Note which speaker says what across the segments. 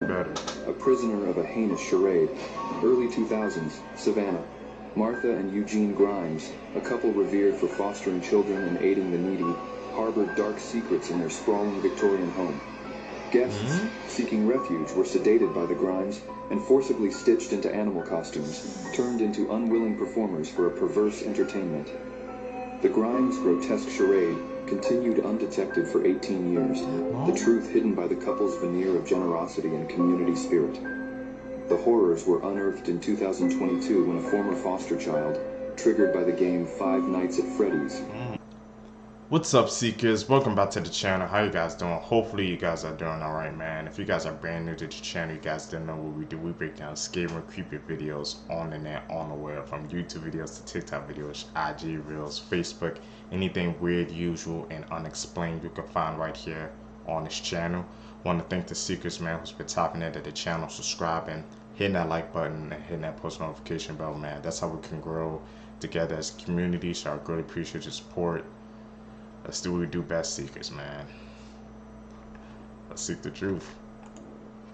Speaker 1: Better.
Speaker 2: A prisoner of a heinous charade. Early 2000s, Savannah. Martha and Eugene Grimes, a couple revered for fostering children and aiding the needy, harbored dark secrets in their sprawling Victorian home. Guests seeking refuge were sedated by the Grimes and forcibly stitched into animal costumes, turned into unwilling performers for a perverse entertainment. The Grimes' grotesque charade continued undetected for 18 years, the truth hidden by the couple's veneer of generosity and community spirit. The horrors were unearthed in 2022 when a former foster child, triggered by the game Five Nights at Freddy's.
Speaker 1: What's up, Seekers? Welcome back to the channel. How you guys doing? Hopefully you guys are doing alright, man. If you guys are brand new to the channel, you guys didn't know what we do. We break down scary and creepy videos on the net, on the web, from YouTube videos to TikTok videos, IG Reels, Facebook, anything weird, usual, and unexplained you can find right here on this channel. Want to thank the Seekers, man, who's been tapping into the channel, subscribing, hitting that like button, and hitting that post notification bell, man. That's how we can grow together as a community, so I greatly appreciate your support. Let's do what we do best, Seekers, man. Let's seek the truth.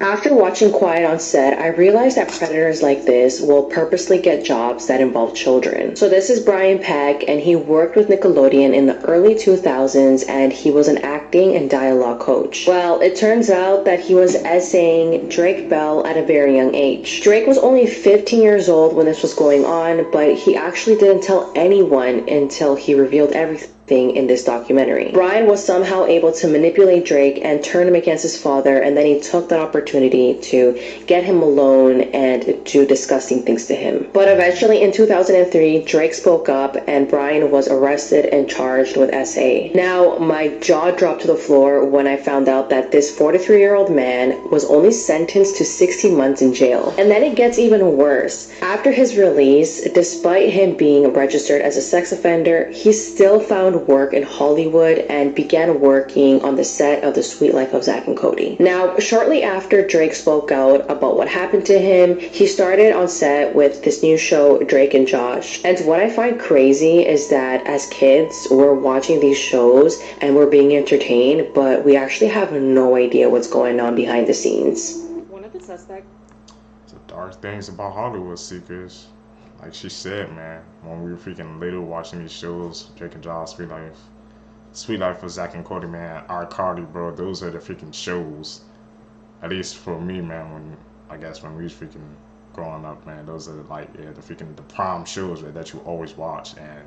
Speaker 3: After watching Quiet on Set, I realized that predators like this will purposely get jobs that involve children. So this is Brian Peck, and he worked with Nickelodeon in the early 2000s, and he was an acting and dialogue coach. Well, it turns out that he was essaying Drake Bell at a very young age. Drake was only 15 years old when this was going on, but he actually didn't tell anyone until he revealed everything in this documentary. Brian was somehow able to manipulate Drake and turn him against his father, and then he took that opportunity to get him alone and do disgusting things to him. But eventually in 2003, Drake spoke up and Brian was arrested and charged with SA. Now, my jaw dropped to the floor when I found out that this 43-year-old man was only sentenced to 16 months in jail. And then it gets even worse. After his release, despite him being registered as a sex offender, he still found work in Hollywood and began working on the set of The Sweet Life of Zack and Cody. Now, shortly after Drake spoke out about what happened to him, he started on set with this new show, Drake and Josh. And what I find crazy is that as kids, we're watching these shows and we're being entertained, but we actually have no idea what's going on behind the scenes.
Speaker 4: One of the suspects.
Speaker 1: The dark things about Hollywood, Seekers. Like she said, man, when we were freaking little watching these shows, Drake and Josh, Sweet Life of Zack and Cody, man, R. Cardi, bro, those are the freaking shows. At least for me, man, when we was freaking growing up, man, those are like, yeah, the prime shows, right, that you always watch, and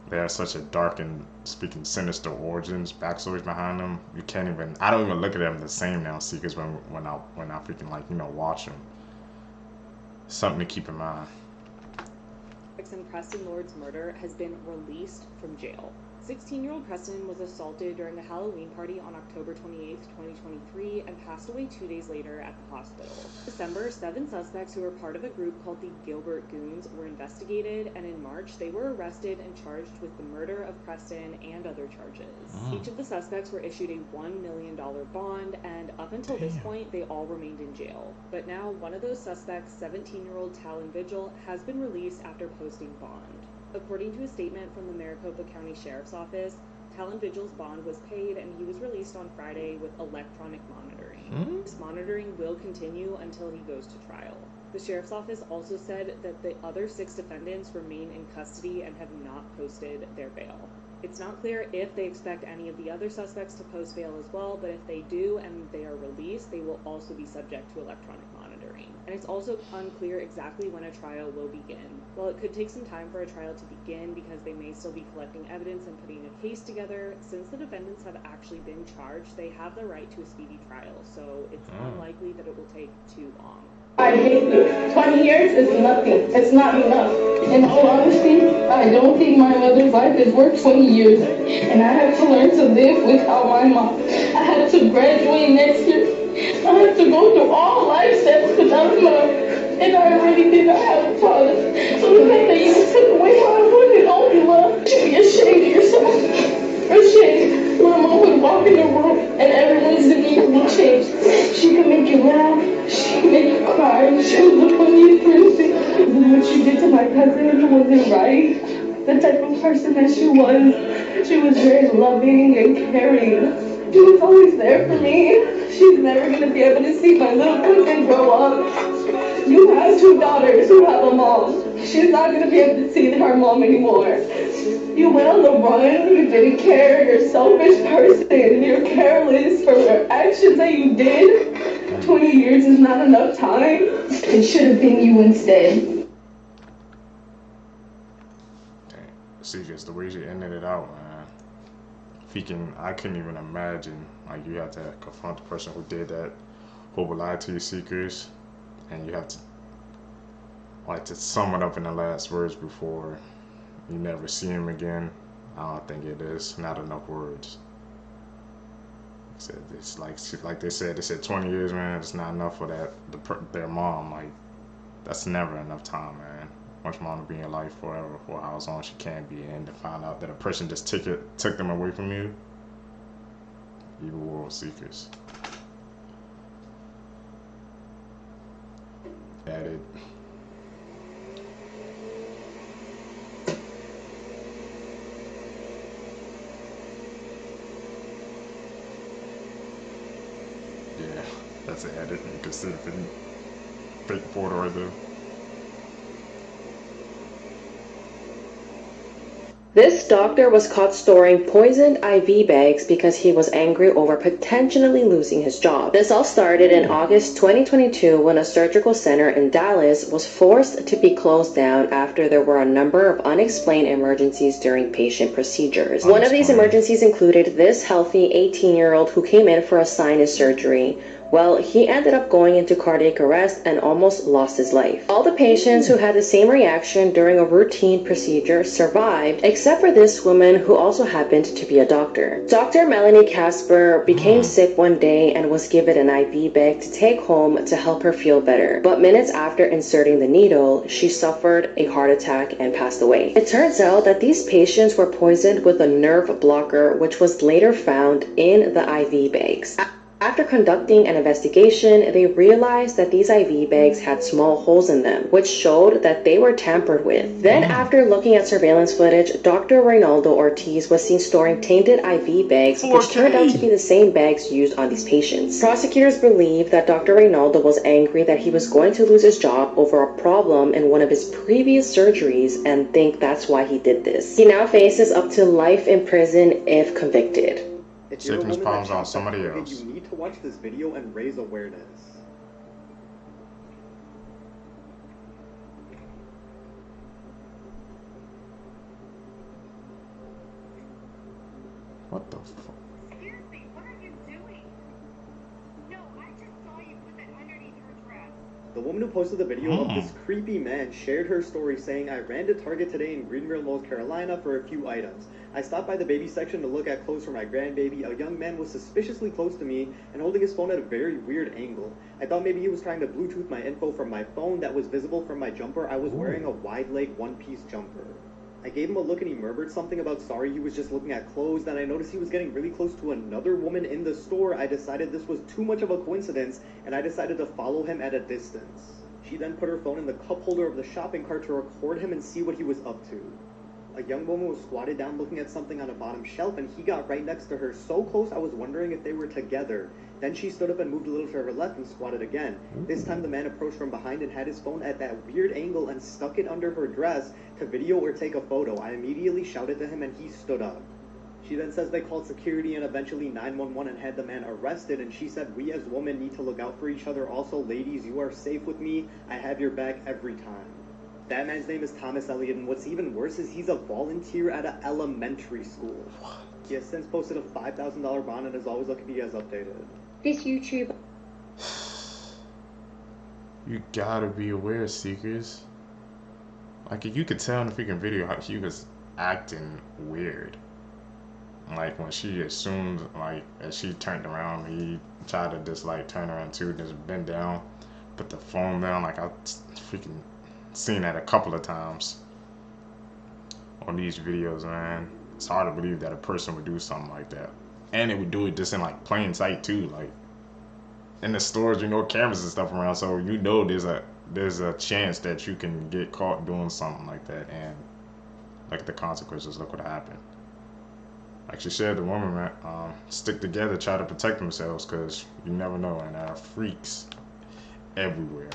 Speaker 1: they have such a dark and sinister origins, backstories behind them. You can't even, I don't even look at them the same now, Seekers, when I freaking watch them. Something to keep in mind.
Speaker 4: In Preston Lord's murder has been released from jail. 16-year-old Preston was assaulted during a Halloween party on October 28, 2023, and passed away 2 days later at the hospital. In December, 7 suspects who were part of a group called the Gilbert Goons were investigated, and in March, they were arrested and charged with the murder of Preston and other charges. Each of the suspects were issued a $1 million bond, and up until this point, they all remained in jail. But now, one of those suspects, 17-year-old Talon Vigil, has been released after posting bond. According to a statement from the Maricopa County Sheriff's Office, Talon Vigil's bond was paid and he was released on Friday with electronic monitoring. This monitoring will continue until he goes to trial. The Sheriff's Office also said that the other 6 defendants remain in custody and have not posted their bail. It's not clear if they expect any of the other suspects to post bail as well, but if they do and they are released, they will also be subject to electronic monitoring. And it's also unclear exactly when a trial will begin. While it could take some time for a trial to begin because they may still be collecting evidence and putting a case together, since the defendants have actually been charged, they have the right to a speedy trial, so it's unlikely that it will take too long.
Speaker 5: I hate it. 20 years is nothing. It's not enough. In all honesty, I don't think my mother's life is worth 20 years. And I have to learn to live without my mom. I have to graduate next year. I have to go through all life steps without mom. And I really did not have a father. So the fact that you took away my one and only love, you should be ashamed of yourself. Ashamed. My mom would walk in the room and everyone's demeanor would change. She could make you laugh. She could make you cry. She was the funniest person. What she did to my cousin wasn't right. The type of person that she was very loving and caring. She was always there for me. She's never gonna be able to see my little cousin grow up. You have two daughters who have a mom. She's not gonna be able to see her mom anymore. You went on the run, you didn't care, you're a selfish person, you're careless for your actions that you did. 20 years is not enough time. It should have been you instead.
Speaker 1: See, just the way she ended it out, man. I couldn't even imagine, like, you have to confront the person who did that, who will lie to your secrets, and you have to, like, to sum it up in the last words before you never see him again. I don't think it is. Not enough words. It's like they said 20 years, man. It's not enough for their mom. Like, that's never enough time, man. Much more to be in your life forever for how long she can be, and to find out that a person just took them away from you. Evil world secrets. Added. Yeah, that's an edit. You can see the fake photo right there.
Speaker 3: This doctor was caught storing poisoned IV bags because he was angry over potentially losing his job. This all started in August 2022 when a surgical center in Dallas was forced to be closed down after there were a number of unexplained emergencies during patient procedures. One of these emergencies included this healthy 18-year-old who came in for a sinus surgery. Well, he ended up going into cardiac arrest and almost lost his life. All the patients who had the same reaction during a routine procedure survived, except for this woman who also happened to be a doctor. Dr. Melanie Casper became sick one day and was given an IV bag to take home to help her feel better. But minutes after inserting the needle, she suffered a heart attack and passed away. It turns out that these patients were poisoned with a nerve blocker, which was later found in the IV bags. After conducting an investigation, they realized that these IV bags had small holes in them, which showed that they were tampered with. Then, after looking at surveillance footage, Dr. Reynaldo Ortiz was seen storing tainted IV bags, which turned out to be the same bags used on these patients. Prosecutors believe that Dr. Reynaldo was angry that he was going to lose his job over a problem in one of his previous surgeries and think that's why he did this. He now faces up to life in prison if convicted.
Speaker 6: If you're a
Speaker 1: Sickness
Speaker 6: woman
Speaker 1: problems
Speaker 6: that
Speaker 1: on
Speaker 6: shops at
Speaker 1: somebody
Speaker 6: Target,
Speaker 1: else.
Speaker 6: you need to watch this video and raise awareness.
Speaker 1: What the fuck?
Speaker 7: Excuse me, what are you doing? No, I just saw you put that underneath your dress.
Speaker 6: The woman who posted the video of this creepy man shared her story saying, I ran to Target today in Greenville, North Carolina for a few items. I stopped by the baby section to look at clothes for my grandbaby. A young man was suspiciously close to me and holding his phone at a very weird angle. I thought maybe he was trying to Bluetooth my info from my phone that was visible from my jumper. I was wearing a wide leg one-piece jumper. I gave him a look and he murmured something about sorry he was just looking at clothes. Then I noticed he was getting really close to another woman in the store. I decided this was too much of a coincidence and I decided to follow him at a distance. She then put her phone in the cup holder of the shopping cart to record him and see what he was up to. A young woman was squatted down looking at something on a bottom shelf and he got right next to her, so close I was wondering if they were together. Then she stood up and moved a little to her left and squatted again. This time the man approached from behind and had his phone at that weird angle and stuck it under her dress to video or take a photo. I immediately shouted to him and he stood up. She then says they called security and eventually 911 and had the man arrested, and she said we as women need to look out for each other. Also, ladies, you are safe with me. I have your back every time. That man's name is Thomas Elliott, and what's even worse is he's a volunteer at an elementary school. He has since posted a $5,000 bond and is always looking to be as updated.
Speaker 7: This YouTuber.
Speaker 1: You gotta be aware, Seekers. Like, you could tell in the freaking video how he was acting weird. Like, when she assumed, like, as she turned around, he tried to just, like, turn around too, just bend down, put the phone down. Like, I freaking seen that a couple of times on these videos, man. It's hard to believe that a person would do something like that. And it would do it just in, like, plain sight, too. Like, in the stores, you know, cameras and stuff around, so you know there's a chance that you can get caught doing something like that. And look at the consequences. Look what happened. Like she said, the women, man, stick together, try to protect themselves, because you never know, and there are freaks everywhere.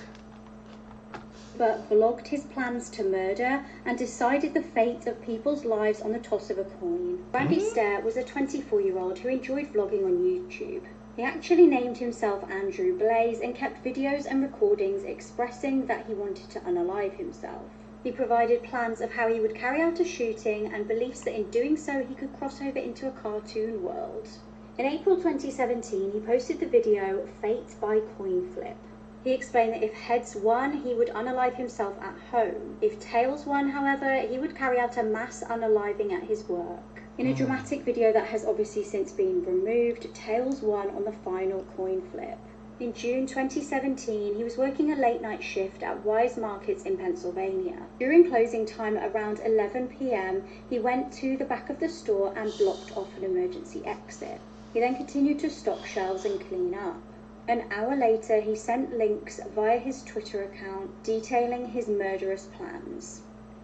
Speaker 8: But vlogged his plans to murder and decided the fate of people's lives on the toss of a coin. Randy Stair was a 24-year-old who enjoyed vlogging on YouTube. He actually named himself Andrew Blaze and kept videos and recordings expressing that he wanted to unalive himself. He provided plans of how he would carry out a shooting and beliefs that in doing so he could cross over into a cartoon world. In April 2017, he posted the video Fate by Coin Flip. He explained that if heads won, he would unalive himself at home. If tails won, however, he would carry out a mass unaliving at his work. In a dramatic video that has obviously since been removed, tails won on the final coin flip. In June 2017, he was working a late-night shift at Wise Markets in Pennsylvania. During closing time at around 11 p.m., he went to the back of the store and blocked off an emergency exit. He then continued to stock shelves and clean up. An hour later, he sent links via his Twitter account detailing his murderous plans.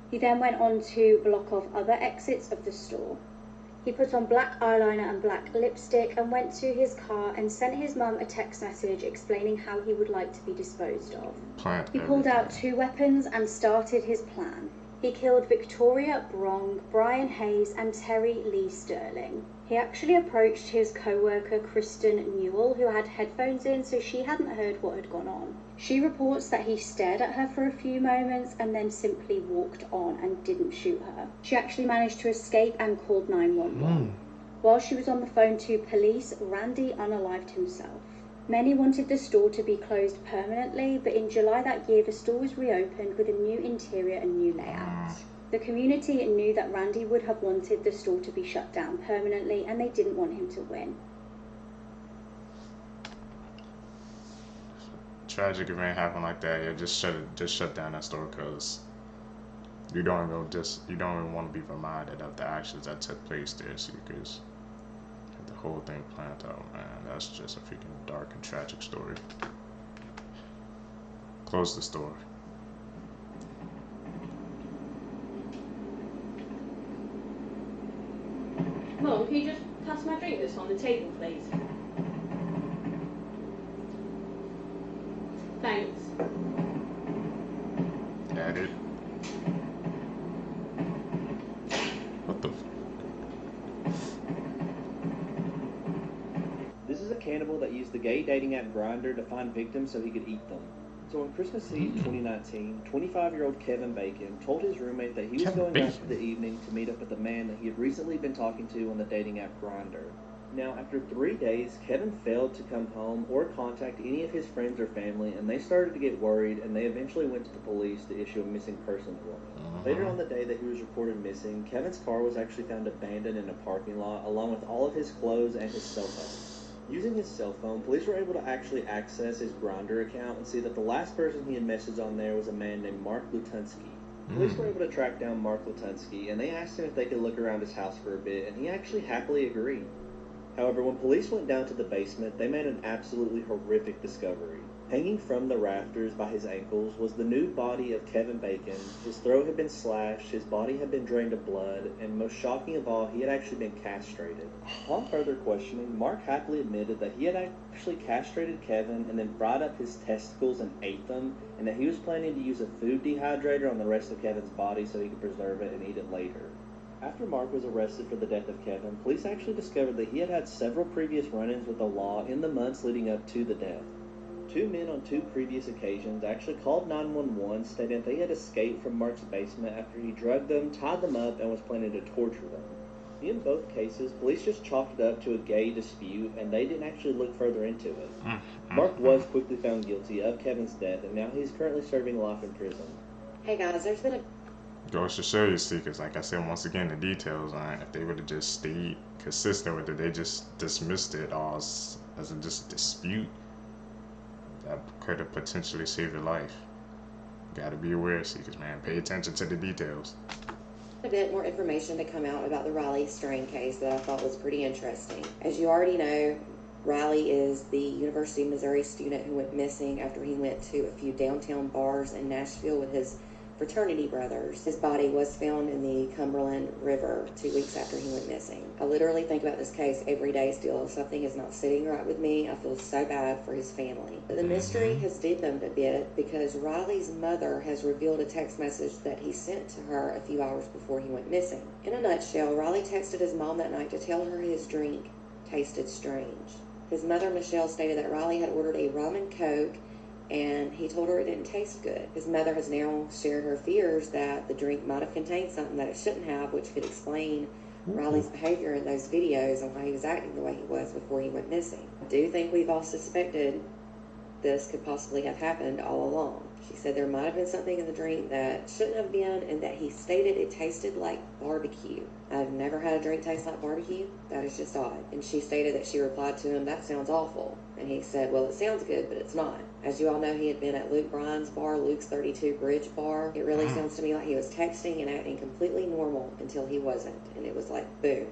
Speaker 8: He then went on to block off other exits of the store. He put on black eyeliner and black lipstick and went to his car and sent his mum a text message explaining how he would like to be disposed of. He pulled out 2 weapons and started his plan. He killed Victoria Brong, Brian Hayes, and Terry Lee Sterling. He actually approached his co-worker Kristen Newell, who had headphones in, so she hadn't heard what had gone on. She reports that he stared at her for a few moments and then simply walked on and didn't shoot her. She actually managed to escape and called 911. While she was on the phone to police, Randy unalived himself. Many wanted the store to be closed permanently, but in July that year the store was reopened with a new interior and new layout. The community knew that Randy would have wanted the store to be shut down permanently, and they didn't want him to win.
Speaker 1: Tragic event happen like that, yeah, just shut down that store, because you don't even want to be reminded of the actions that took place there, see, because the whole thing planned out, man. That's just a freaking dark and tragic story. Close the store.
Speaker 8: Mom, can you just pass my drink that's on the table, please? Thanks.
Speaker 1: Yeah, dude. What the?
Speaker 9: This is a cannibal that used the gay dating app Grindr to find victims so he could eat them. So on Christmas Eve 2019, 25-year-old Kevin Bacon told his roommate that he was going out for the evening to meet up with a man that he had recently been talking to on the dating app Grindr. Now, after 3 days, Kevin failed to come home or contact any of his friends or family, and they started to get worried, and they eventually went to the police to issue a missing persons warrant. Later on the day that he was reported missing, Kevin's car was actually found abandoned in a parking lot, along with all of his clothes and his cell phone. Using his cell phone, police were able to actually access his Grindr account and see that the last person he had messaged on there was a man named Mark Lutunsky. Police were able to track down Mark Lutunsky, and they asked him if they could look around his house for a bit, and he actually happily agreed. However, when police went down to the basement, they made an absolutely horrific discovery. Hanging from the rafters by his ankles was the nude body of Kevin Bacon. His throat had been slashed, his body had been drained of blood, and most shocking of all, he had actually been castrated. Upon further questioning, Mark happily admitted that he had actually castrated Kevin and then fried up his testicles and ate them, and that he was planning to use a food dehydrator on the rest of Kevin's body so he could preserve it and eat it later. After Mark was arrested for the death of Kevin, police actually discovered that he had had several previous run-ins with the law in the months leading up to the death. 2 men on 2 previous occasions actually called 911 stating that they had escaped from Mark's basement after he drugged them, tied them up, and was planning to torture them. In both cases, police just chalked it up to a gay dispute, and they didn't actually look further into it. Mark was quickly found guilty of Kevin's death, and now he's currently serving life in prison.
Speaker 10: Hey guys, there's been a
Speaker 1: Goes to show you, see, because like I said, once again, the details on it, if they would have just stayed consistent with it, they just dismissed it all as a just dispute, that could have potentially saved your life. Gotta be aware, seekers, man. Pay attention to the details.
Speaker 10: a bit more information to come out about the Riley Strain case that I thought was pretty interesting. As you already know, Riley is the University of Missouri student who went missing after he went to a few downtown bars in Nashville with his fraternity brothers. His body was found in the Cumberland River 2 weeks after he went missing. I literally think about this case every day still. Something is not sitting right with me. I feel so bad for his family. But the mystery has deepened a bit because Riley's mother has revealed a text message that he sent to her a few hours before he went missing. In a nutshell, Riley texted his mom that night to tell her his drink tasted strange. His mother, Michelle, stated that Riley had ordered a rum and coke and he told her it didn't taste good. His mother has now shared her fears that the drink might have contained something that it shouldn't have, which could explain Riley's behavior in those videos and why he was acting the way he was before he went missing. I do think we've all suspected this could possibly have happened all along. She said there might have been something in the drink that shouldn't have been and that he stated it tasted like barbecue. I've never had a drink taste like barbecue. That is just odd. And she stated that she replied to him, "That sounds awful." And he said, "Well, it sounds good, but it's not." As you all know, he had been at Luke Bryan's bar, Luke's 32 Bridge Bar. It really sounds to me like he was texting and acting completely normal until he wasn't. And it was like, boom,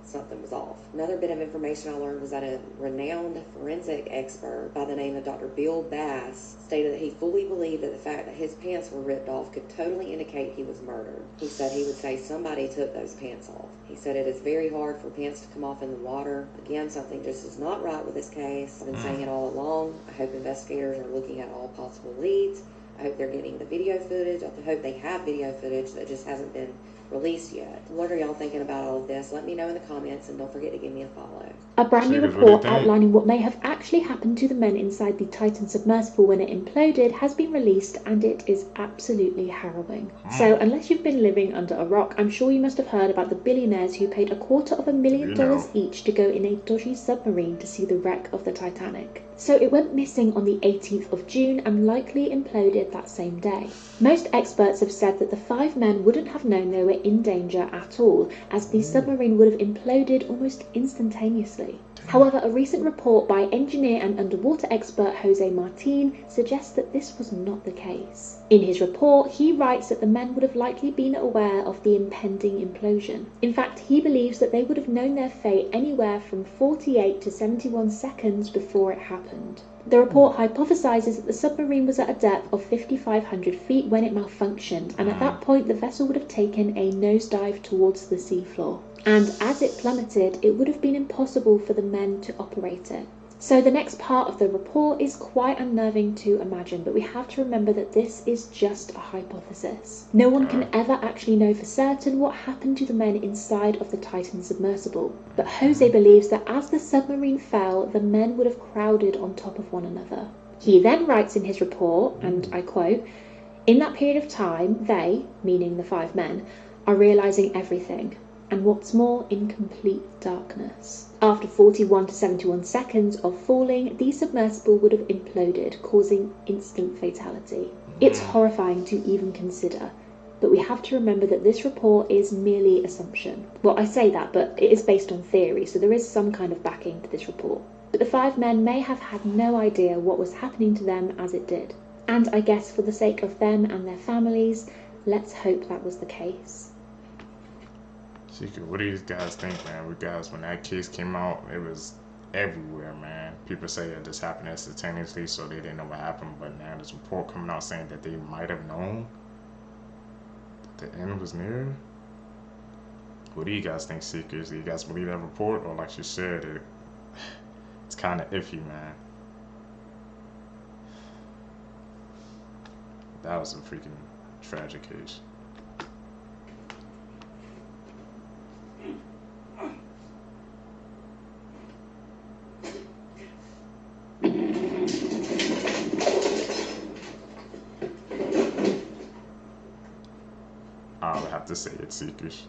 Speaker 10: something was off. Another bit of information I learned was that a renowned forensic expert by the name of Dr. Bill Bass stated that he fully believed that the fact that his pants were ripped off could totally indicate he was murdered. He said he would say somebody took those pants off. He said it is very hard for pants to come off in the water. Again, something just is not right with this case. I've been saying it all along. I hope investigators are looking at all possible leads. I hope they're getting the video footage. I hope they have video footage that just hasn't been released yet. What are y'all thinking about all of this? Let me know in the comments and don't forget to give me a follow.
Speaker 11: A brand new report outlining what may have actually happened to the men inside the Titan submersible when it imploded has been released, and it is absolutely harrowing. So unless you've been living under a rock, I'm sure you must have heard about the billionaires who paid $250,000 each to go in a dodgy submarine to see the wreck of the Titanic. So it went missing on the 18th of June and likely imploded that same day. Most experts have said that the 5 men wouldn't have known they were in danger at all, as the submarine would have imploded almost instantaneously. However, a recent report by engineer and underwater expert Jose Martin suggests that this was not the case. In his report, he writes that the men would have likely been aware of the impending implosion. In fact, he believes that they would have known their fate anywhere from 48 to 71 seconds before it happened. The report hypothesizes that the submarine was at a depth of 5,500 feet when it malfunctioned, and at that point the vessel would have taken a nosedive towards the seafloor. And as it plummeted, it would have been impossible for the men to operate it. So the next part of the report is quite unnerving to imagine, but we have to remember that this is just a hypothesis. No one can ever actually know for certain what happened to the men inside of the Titan submersible. But Jose believes that as the submarine fell, the men would have crowded on top of one another. He then writes in his report, and I quote, "In that period of time, they," meaning the 5 men, "are realizing everything. And what's more, in complete darkness." After 41 to 71 seconds of falling, the submersible would have imploded, causing instant fatality. It's horrifying to even consider, but we have to remember that this report is merely assumption. Well, I say that, but it is based on theory, so there is some kind of backing to this report. But the 5 men may have had no idea what was happening to them as it did. And I guess for the sake of them and their families, let's hope that was the case.
Speaker 1: What do you guys think, man? When that case came out, it was everywhere, man. People say it just happened instantaneously, so they didn't know what happened. But now there's a report coming out saying that they might have known that the end was near. What do you guys think, Seekers? Do you guys believe that report? Or like you said, it's kind of iffy, man. That was a freaking tragic case. I'll have to say it, Seekers.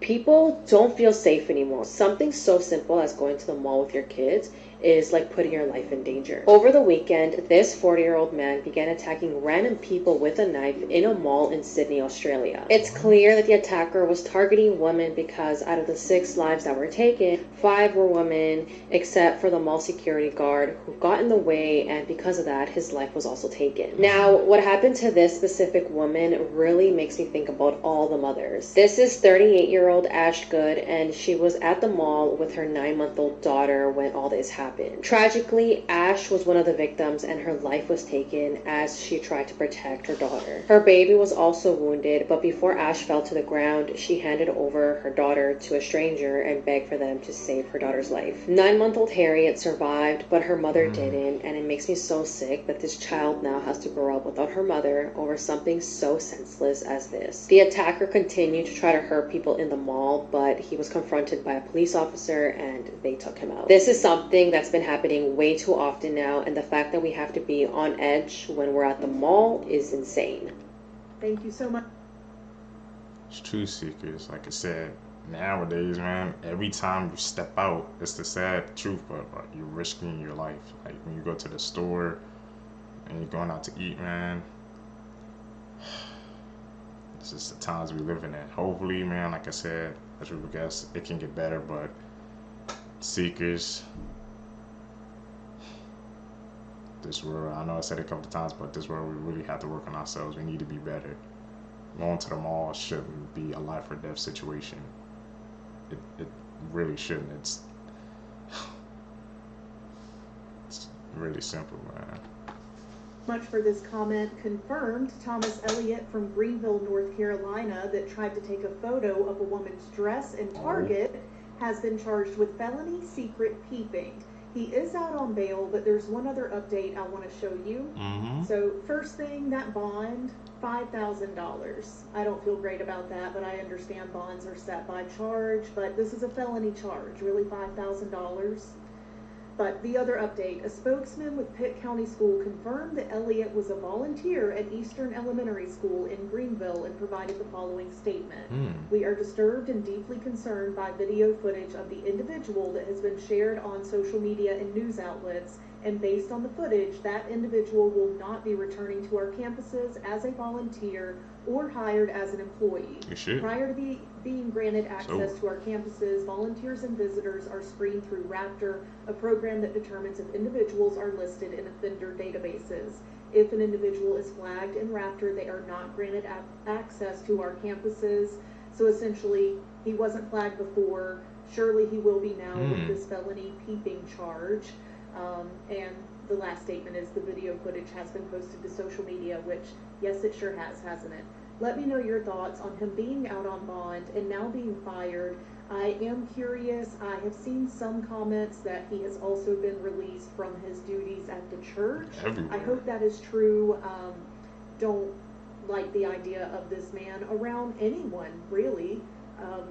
Speaker 3: People don't feel safe anymore. Something so simple as going to the mall with your kids is like putting your life in danger. Over the weekend, this 40-year-old man began attacking random people with a knife in a mall in Sydney, Australia. It's clear that the attacker was targeting women because out of the 6 lives that were taken, 5 were women, except for the mall security guard who got in the way, and because of that, his life was also taken. Now, what happened to this specific woman really makes me think about all the mothers. This is 38-year-old Ash Good, and she was at the mall with her 9-month-old daughter when all this happened. Tragically, Ash was one of the victims and her life was taken as she tried to protect her daughter. Her baby was also wounded, but before Ash fell to the ground, she handed over her daughter to a stranger and begged for them to save her daughter's life. 9-month-old Harriet survived, but her mother didn't, and it makes me so sick that this child now has to grow up without her mother over something so senseless as this. The attacker continued to try to hurt people in the mall, but he was confronted by a police officer and they took him out. This is something that's been happening way too often now, and the fact that we have to be on edge when we're at the mall is insane.
Speaker 12: Thank you so much.
Speaker 1: It's truth seekers. Like I said, nowadays, man, every time you step out, it's the sad truth, but you're risking your life. Like when you go to the store and you're going out to eat, man, this is the times we living in. Hopefully, man, like I said, as we guess, it can get better, but seekers, this world, I know I said it a couple of times, but this world, we really have to work on ourselves. We need to be better. Going to the mall shouldn't be a life or death situation. It really shouldn't. It's really simple, man.
Speaker 12: Much for this comment. Confirmed, Thomas Elliott from Greenville, North Carolina, that tried to take a photo of a woman's dress in Target, has been charged with felony secret peeping. He is out on bail, but there's one other update I want to show you. So first thing, that bond, $5,000. I don't feel great about that, but I understand bonds are set by charge, but this is a felony charge, really $5,000. But the other update, a spokesman with Pitt County School confirmed that Elliott was a volunteer at Eastern Elementary School in Greenville and provided the following statement. We are disturbed and deeply concerned by video footage of the individual that has been shared on social media and news outlets, and based on the footage, that individual will not be returning to our campuses as a volunteer or hired as an employee. Prior to being granted access to our campuses, volunteers and visitors are screened through Raptor, a program that determines if individuals are listed in offender databases. If an individual is flagged in Raptor, they are not granted access to our campuses. So essentially, he wasn't flagged before. Surely he will be now with this felony peeping charge. And the last statement is the video footage has been posted to social media, which, yes, it sure has, hasn't it? Let me know your thoughts on him being out on bond and now being fired. I am curious. I have seen some comments that he has also been released from his duties at the church. I hope that is true. Don't like the idea of this man around anyone, really.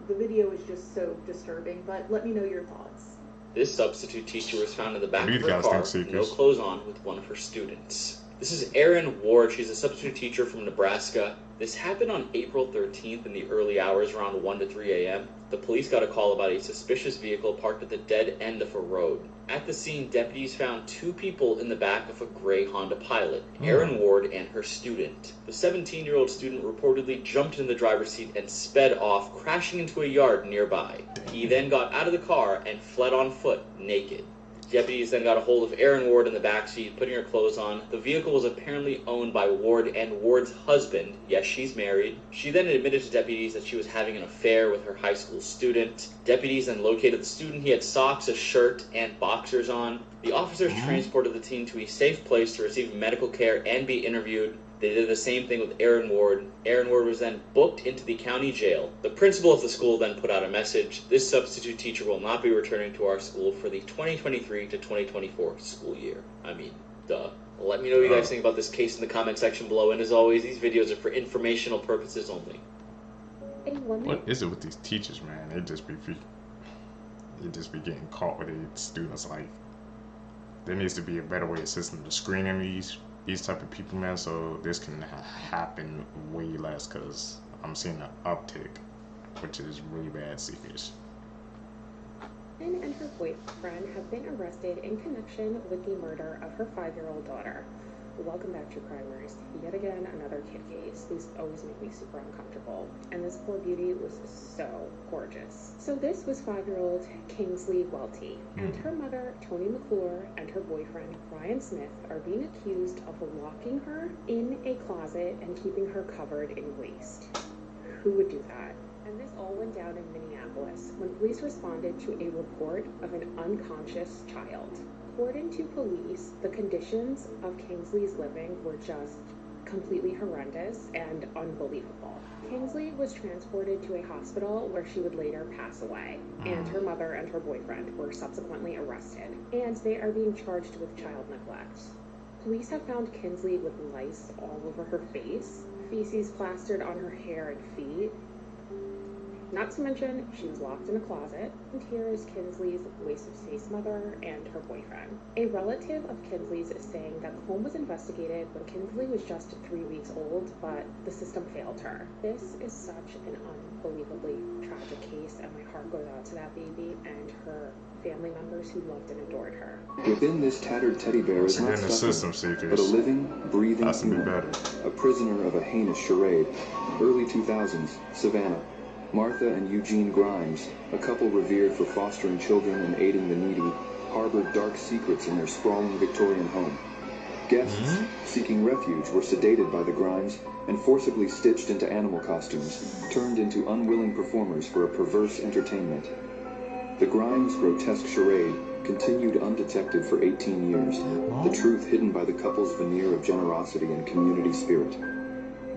Speaker 12: The video is just so disturbing, but let me know your thoughts.
Speaker 13: This substitute teacher was found in the back of her car, no clothes on, with one of her students. This is Erin Ward. She's a substitute teacher from Nebraska. This happened on April 13th in the early hours, around 1 to 3 a.m. The police got a call about a suspicious vehicle parked at the dead end of a road. At the scene, deputies found 2 people in the back of a gray Honda Pilot, Erin Ward and her student. The 17-year-old student reportedly jumped in the driver's seat and sped off, crashing into a yard nearby. He then got out of the car and fled on foot, naked. Deputies then got a hold of Erin Ward in the backseat, putting her clothes on. The vehicle was apparently owned by Ward and Ward's husband. Yes, she's married. She then admitted to deputies that she was having an affair with her high school student. Deputies then located the student. He had socks, a shirt, and boxers on. The officers transported the teen to a safe place to receive medical care and be interviewed. They did the same thing with Erin Ward. Erin Ward was then booked into the county jail. The principal of the school then put out a message. This substitute teacher will not be returning to our school for the 2023 to 2024 school year. I mean, duh. Let me know what you guys think about this case in the comment section below. And as always, these videos are for informational purposes only.
Speaker 1: What is it with these teachers, man? They just be getting caught with their students. Like, there needs to be a better way of system to screening these type of people, man, so this can happen way less, because I'm seeing an uptick, which is really bad, seekers.
Speaker 4: and her boyfriend have been arrested in connection with the murder of her 5-year-old daughter. Welcome back to Primers. Yet again, another kid case. These always make me super uncomfortable. And this poor beauty was so gorgeous. So this was 5-year-old Kingsley Welty, and her mother, Toni McClure, and her boyfriend, Brian Smith, are being accused of locking her in a closet and keeping her covered in waste. Who would do that? And this all went down in Minneapolis when police responded to a report of an unconscious child. According to police, the conditions of Kingsley's living were just completely horrendous and unbelievable. Kingsley was transported to a hospital where she would later pass away, and her mother and her boyfriend were subsequently arrested, and they are being charged with child neglect. Police have found Kingsley with lice all over her face, feces plastered on her hair and feet. Not to mention, she was locked in a closet. And here is Kingsley's waste of space mother and her boyfriend. A relative of Kingsley's is saying that the home was investigated when Kingsley was just 3 weeks old, but the system failed her. This is such an unbelievably tragic case, and my heart goes out to that baby and her family members who loved and adored her.
Speaker 2: Within this tattered teddy bear is not suffering, but a living, breathing human, a prisoner of a heinous charade. Early 2000s, Savannah. Martha and Eugene Grimes, a couple revered for fostering children and aiding the needy, harbored dark secrets in their sprawling Victorian home. Guests seeking refuge were sedated by the Grimes and forcibly stitched into animal costumes, turned into unwilling performers for a perverse entertainment. The Grimes' grotesque charade continued undetected for 18 years, the truth hidden by the couple's veneer of generosity and community spirit.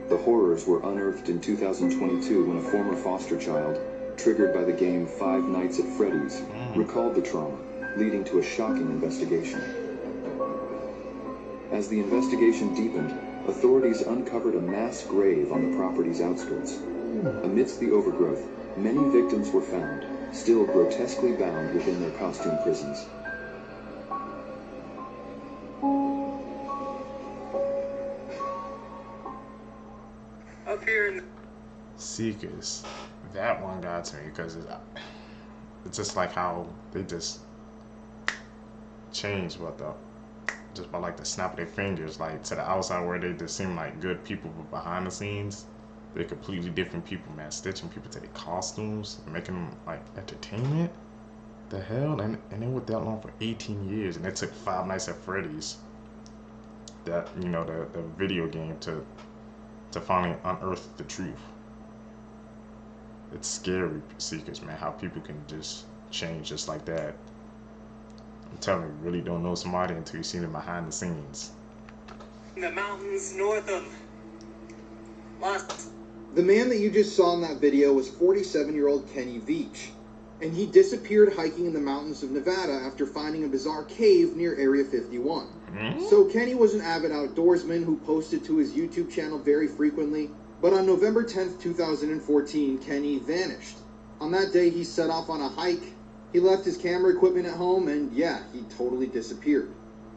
Speaker 2: The horrors were unearthed in 2022 when a former foster child, triggered by the game Five Nights at Freddy's, recalled the trauma, leading to a shocking investigation. As the investigation deepened, authorities uncovered a mass grave on the property's outskirts. Amidst the overgrowth, many victims were found, still grotesquely bound within their costume prisons.
Speaker 1: Seekers, that one got to me because it's just like how they just change just by like the snap of their fingers, like to the outside where they just seem like good people, but behind the scenes they're completely different people, man. Stitching people to their costumes, making them like entertainment. The hell, and they were that long for 18 years, and it took Five Nights at Freddy's, that the video game, to finally unearth the truth. It's scary, Seekers, man, how people can just change just like that. I'm telling you, really don't know somebody until you see them behind the scenes.
Speaker 14: The mountains north of
Speaker 15: The man that you just saw in that video was 47-year-old Kenny Veach, and he disappeared hiking in the mountains of Nevada after finding a bizarre cave near Area 51. So Kenny was an avid outdoorsman who posted to his YouTube channel very frequently, but on November 10th, 2014, Kenny vanished. On that day, he set off on a hike, he left his camera equipment at home, and yeah, he totally disappeared.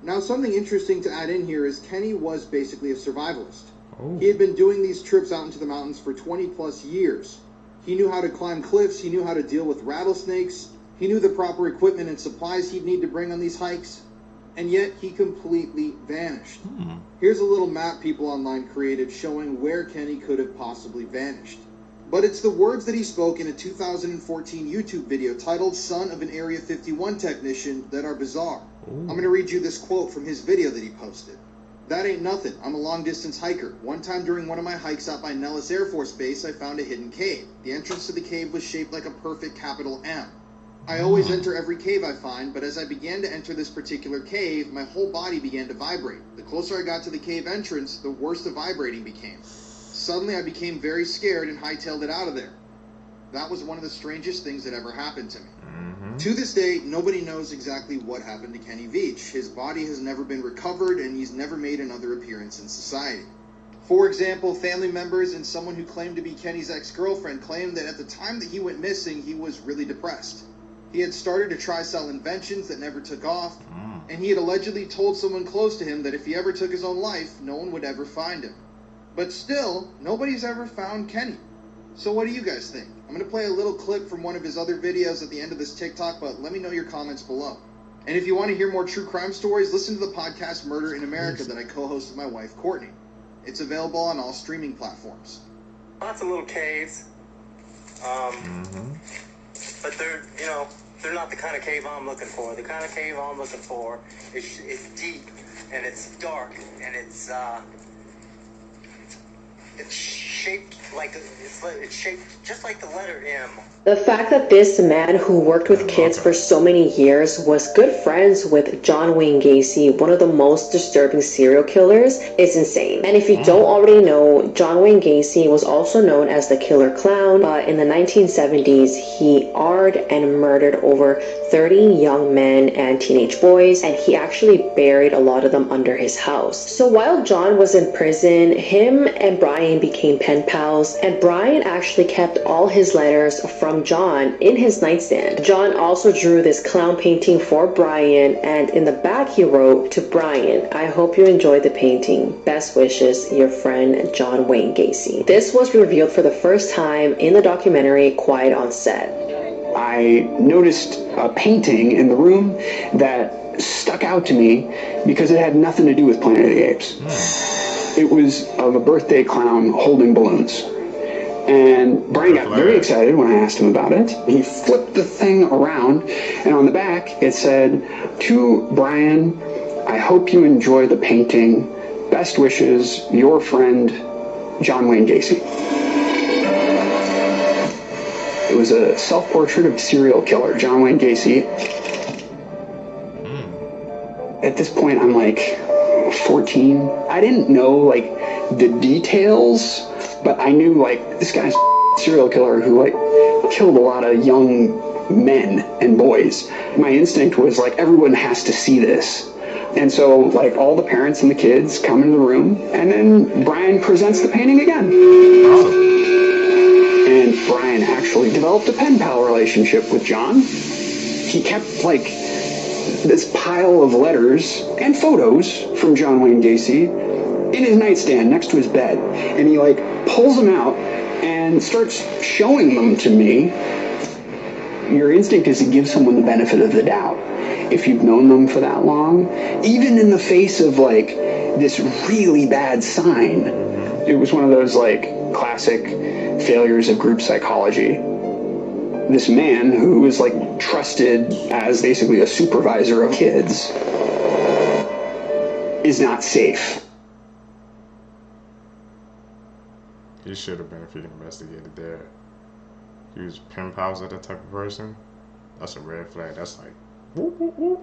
Speaker 15: Now, something interesting to add in here is Kenny was basically a survivalist. He had been doing these trips out into the mountains for 20 plus years. He knew how to climb cliffs, he knew how to deal with rattlesnakes, he knew the proper equipment and supplies he'd need to bring on these hikes, and yet he completely vanished. Here's a little map people online created showing where Kenny could have possibly vanished. But it's the words that he spoke in a 2014 YouTube video titled Son of an Area 51 Technician that are bizarre. I'm going to read you this quote from his video that he posted. "That ain't nothing. I'm a long-distance hiker. One time during one of my hikes out by Nellis Air Force Base, I found a hidden cave. The entrance to the cave was shaped like a perfect capital M. I always enter every cave I find, but as I began to enter this particular cave, my whole body began to vibrate. The closer I got to the cave entrance, the worse the vibrating became. Suddenly I became very scared and hightailed it out of there. That was one of the strangest things that ever happened to me." To this day, nobody knows exactly what happened to Kenny Veach. His body has never been recovered, and he's never made another appearance in society. For example, family members and someone who claimed to be Kenny's ex-girlfriend claimed that at the time that he went missing, he was really depressed. He had started to try sell inventions that never took off, and he had allegedly told someone close to him that if he ever took his own life, no one would ever find him. But still, nobody's ever found Kenny. So what do you guys think? I'm going to play a little clip from one of his other videos at the end of this TikTok, but let me know your comments below. And if you want to hear more true crime stories, listen to the podcast Murder in America that I co-host with my wife, Courtney. It's available on all streaming platforms.
Speaker 14: Lots of little caves. But they're not the kind of cave I'm looking for. The kind of cave I'm looking for is deep, and it's dark, and it's shaped it's shaped just like the letter M.
Speaker 3: The fact that this man who worked with kids for so many years was good friends with John Wayne Gacy, one of the most disturbing serial killers, is insane. And if you don't already know, John Wayne Gacy was also known as the Killer Clown, but in the 1970s, he arred and murdered over 30 young men and teenage boys, and he actually buried a lot of them under his house. So while John was in prison, him and Brian became pen pals, and Brian actually kept all his letters from John in his nightstand. John also drew this clown painting for Brian, and in the back he wrote, "To Brian, I hope you enjoy the painting. Best wishes, your friend John Wayne Gacy." This was revealed for the first time in the documentary Quiet on Set.
Speaker 16: I noticed a painting in the room that stuck out to me because it had nothing to do with Planet of the Apes. It was of a birthday clown holding balloons. And Brian got very excited when I asked him about it. He flipped the thing around, and on the back it said, "To Brian, I hope you enjoy the painting. Best wishes, your friend, John Wayne Gacy." It was a self-portrait of a serial killer, John Wayne Gacy. At this point, I'm like 14. I didn't know like the details, but I knew like this guy's a serial killer who like killed a lot of young men and boys. My instinct was like, everyone has to see this. And so like all the parents and the kids come into the room, and then Brian presents the painting again. And Brian actually developed a pen pal relationship with John. He kept like this pile of letters and photos from John Wayne Gacy in his nightstand next to his bed. And he like pulls them out and starts showing them to me. Your instinct is to give someone the benefit of the doubt. If you've known them for that long, even in the face of like this really bad sign. It was one of those like classic failures of group psychology. This man who was like trusted as basically a supervisor of kids is not safe.
Speaker 1: He should have been if he'd investigated there. He was pen pals with that type of person. That's a red flag. That's like whoop whoop whoop.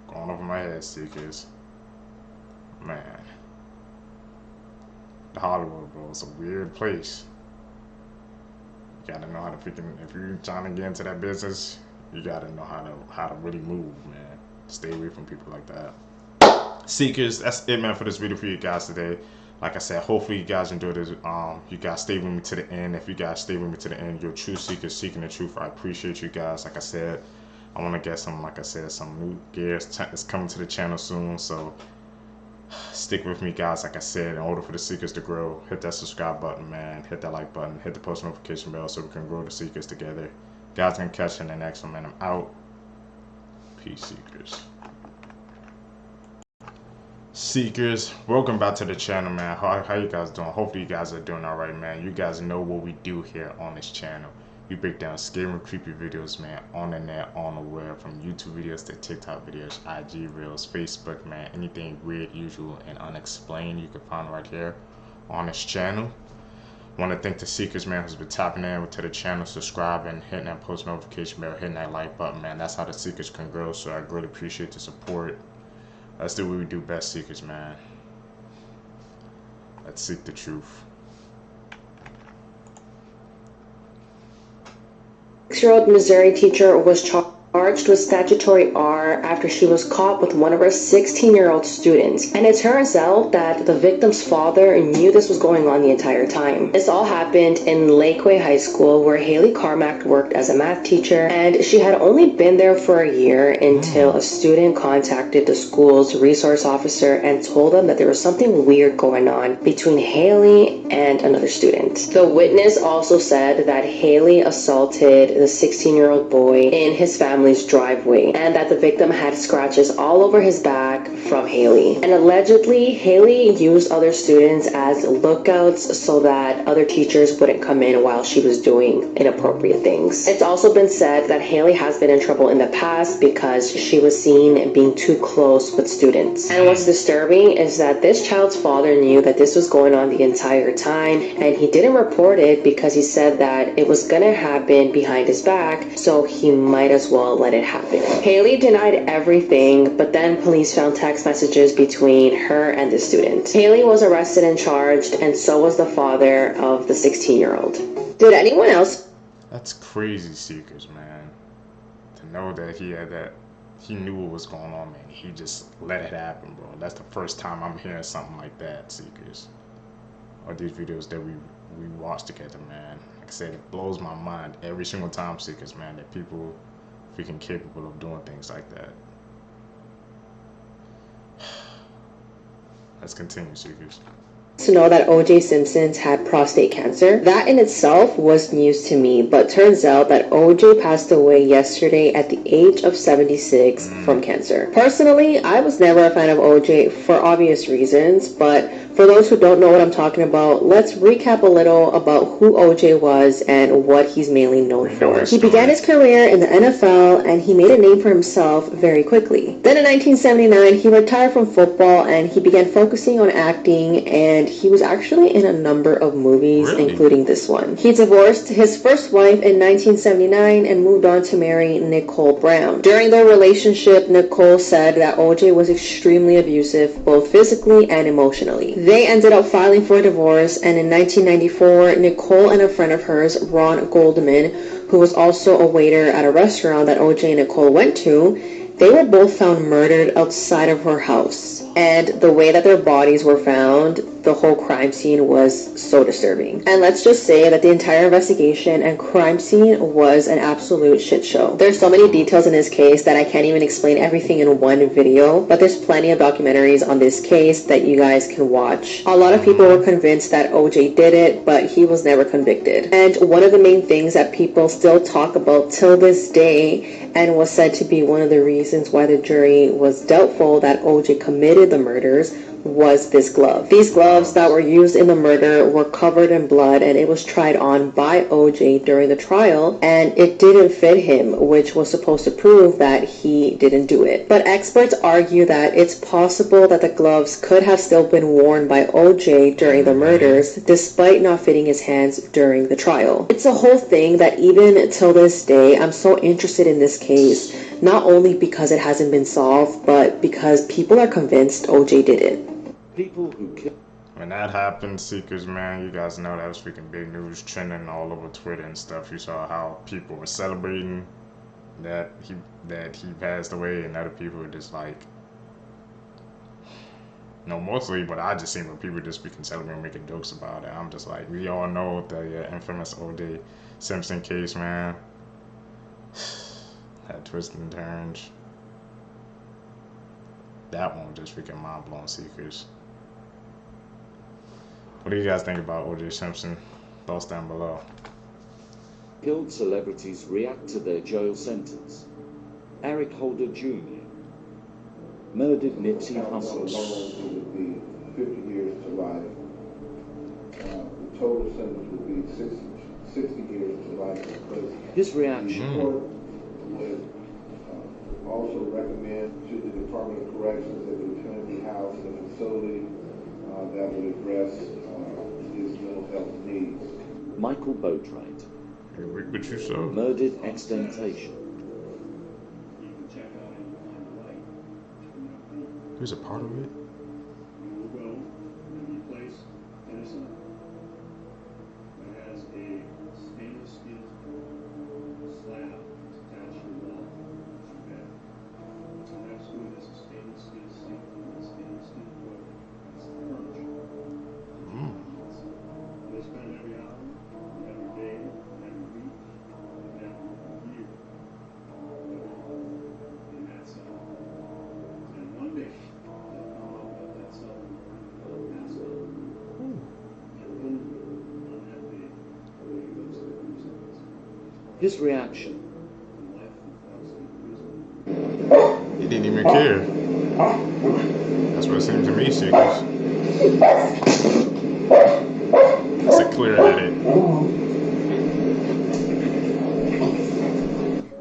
Speaker 1: Going over my head, Seekers. Man. The Hollywood, bro, it's a weird place. You gotta know how to freaking, if you're trying to get into that business, you gotta know how to really move, man. Stay away from people like that. Seekers, that's it, man, for this video for you guys today. Like I said, hopefully you guys enjoyed this. You guys stay with me to the end. If you guys stay with me to the end, you're true seekers seeking the truth. I appreciate you guys. Like I said, I want to get some, like I said, some new gears is coming to the channel soon. So stick with me, guys. Like I said, in order for the seekers to grow, hit that subscribe button, man. Hit that like button. Hit the post notification bell so we can grow the seekers together. Guys, can catch you in the next one, man. I'm out. Peace, seekers. Seekers, welcome back to the channel, man. How you guys doing? Hopefully you guys are doing all right, man. You guys know what we do here on this channel. We break down scary and creepy videos, man, on the net, on the web, from YouTube videos to TikTok videos, IG Reels, Facebook, man. Anything weird, usual, and unexplained you can find right here on this channel. Want to thank the Seekers, man, who's been tapping in to the channel, subscribing, hitting that post notification bell, hitting that like button, man. That's how the Seekers can grow, so I really appreciate the support. Let's do what we do best, Seekers, man. Let's seek the truth.
Speaker 3: 6-year-old Missouri teacher was charged charged with statutory R after she was caught with one of her 16-year-old students. And it turns out that the victim's father knew this was going on the entire time. This all happened in Lakeway High School, where Haley Carmack worked as a math teacher, and she had only been there for a year until a student contacted the school's resource officer and told them that there was something weird going on between Haley and another student. The witness also said that Haley assaulted the 16-year-old boy in his family's driveway, and that the victim had scratches all over his back from Haley. And allegedly, Haley used other students as lookouts so that other teachers wouldn't come in while she was doing inappropriate things. It's also been said that Haley has been in trouble in the past because she was seen being too close with students. And what's disturbing is that this child's father knew that this was going on the entire time, and he didn't report it because he said that it was gonna happen behind his back, so he might as well let it happen. Haley denied everything, but then police found text messages between her and the student. Haley was arrested and charged, and so was the father of the 16-year-old. Did anyone else?
Speaker 1: That's crazy, Seekers, man. To know that he knew what was going on, man. He just let it happen, bro. That's the first time I'm hearing something like that, Seekers. Or these videos that we watch together, man. Like I said, it blows my mind every single time, Seekers, man, that people freaking capable of doing things like that. Let's continue, Seekers.
Speaker 3: To know that O.J. Simpson had prostate cancer. That in itself was news to me, but turns out that O.J. passed away yesterday at the age of 76 from cancer. Personally, I was never a fan of O.J. for obvious reasons, but for those who don't know what I'm talking about, let's recap a little about who O.J. was and what he's mainly known for. He began his career in the NFL, and he made a name for himself very quickly. Then in 1979, he retired from football and he began focusing on acting, and he was actually in a number of movies, including this one. He divorced his first wife in 1979 and moved on to marry Nicole Brown. During their relationship, Nicole said that O.J. was extremely abusive, both physically and emotionally. They ended up filing for a divorce, and in 1994, Nicole and a friend of hers, Ron Goldman, who was also a waiter at a restaurant that O.J. and Nicole went to, they were both found murdered outside of her house. And the way that their bodies were found, the whole crime scene was so disturbing. And let's just say that the entire investigation and crime scene was an absolute shit show. There's so many details in this case that I can't even explain everything in one video, but there's plenty of documentaries on this case that you guys can watch. A lot of people were convinced that O.J. did it, but he was never convicted. And one of the main things that people still talk about till this day, and was said to be one of the reasons why the jury was doubtful that O.J. committed the murders, was this glove. These gloves that were used in the murder were covered in blood, and it was tried on by O.J. during the trial, and it didn't fit him, which was supposed to prove that he didn't do it. But experts argue that it's possible that the gloves could have still been worn by O.J. during the murders, despite not fitting his hands during the trial. It's a whole thing that even till this day, I'm so interested in this case, not only because it hasn't been solved, but because people are convinced O.J. did it.
Speaker 1: People who kill. When that happened, Seekers, man, you guys know that was freaking big news, trending all over Twitter and stuff. You saw how people were celebrating that he passed away, and other people were just like, no, mostly, but I just seen when people just freaking celebrating, making jokes about it. I'm just like, we all know the infamous O.J. Simpson case, man. Had twists and turns. That one was just freaking mind-blowing, Seekers. What do you guys think about O.J. Simpson? Thoughts down below.
Speaker 17: Killed celebrities react to their jail sentence. Eric Holder Jr. Murdered Nipsey Hussle.
Speaker 18: Would be 50 years to life. The total sentence would be 60 years to life in prison.
Speaker 17: His reaction.
Speaker 18: The court would also recommend to the Department of Corrections that the defendant be housed in a facility that would address his mental health needs.
Speaker 17: Michael Boatwright.
Speaker 1: What you saw?
Speaker 17: Murdered extentation.
Speaker 1: There's a part of it.
Speaker 19: You will go and replace innocent that has a stainless steel slab attached to the wall.
Speaker 17: His reaction.
Speaker 1: He didn't even care. That's what it seems to me, Seekers. That's a clear edit.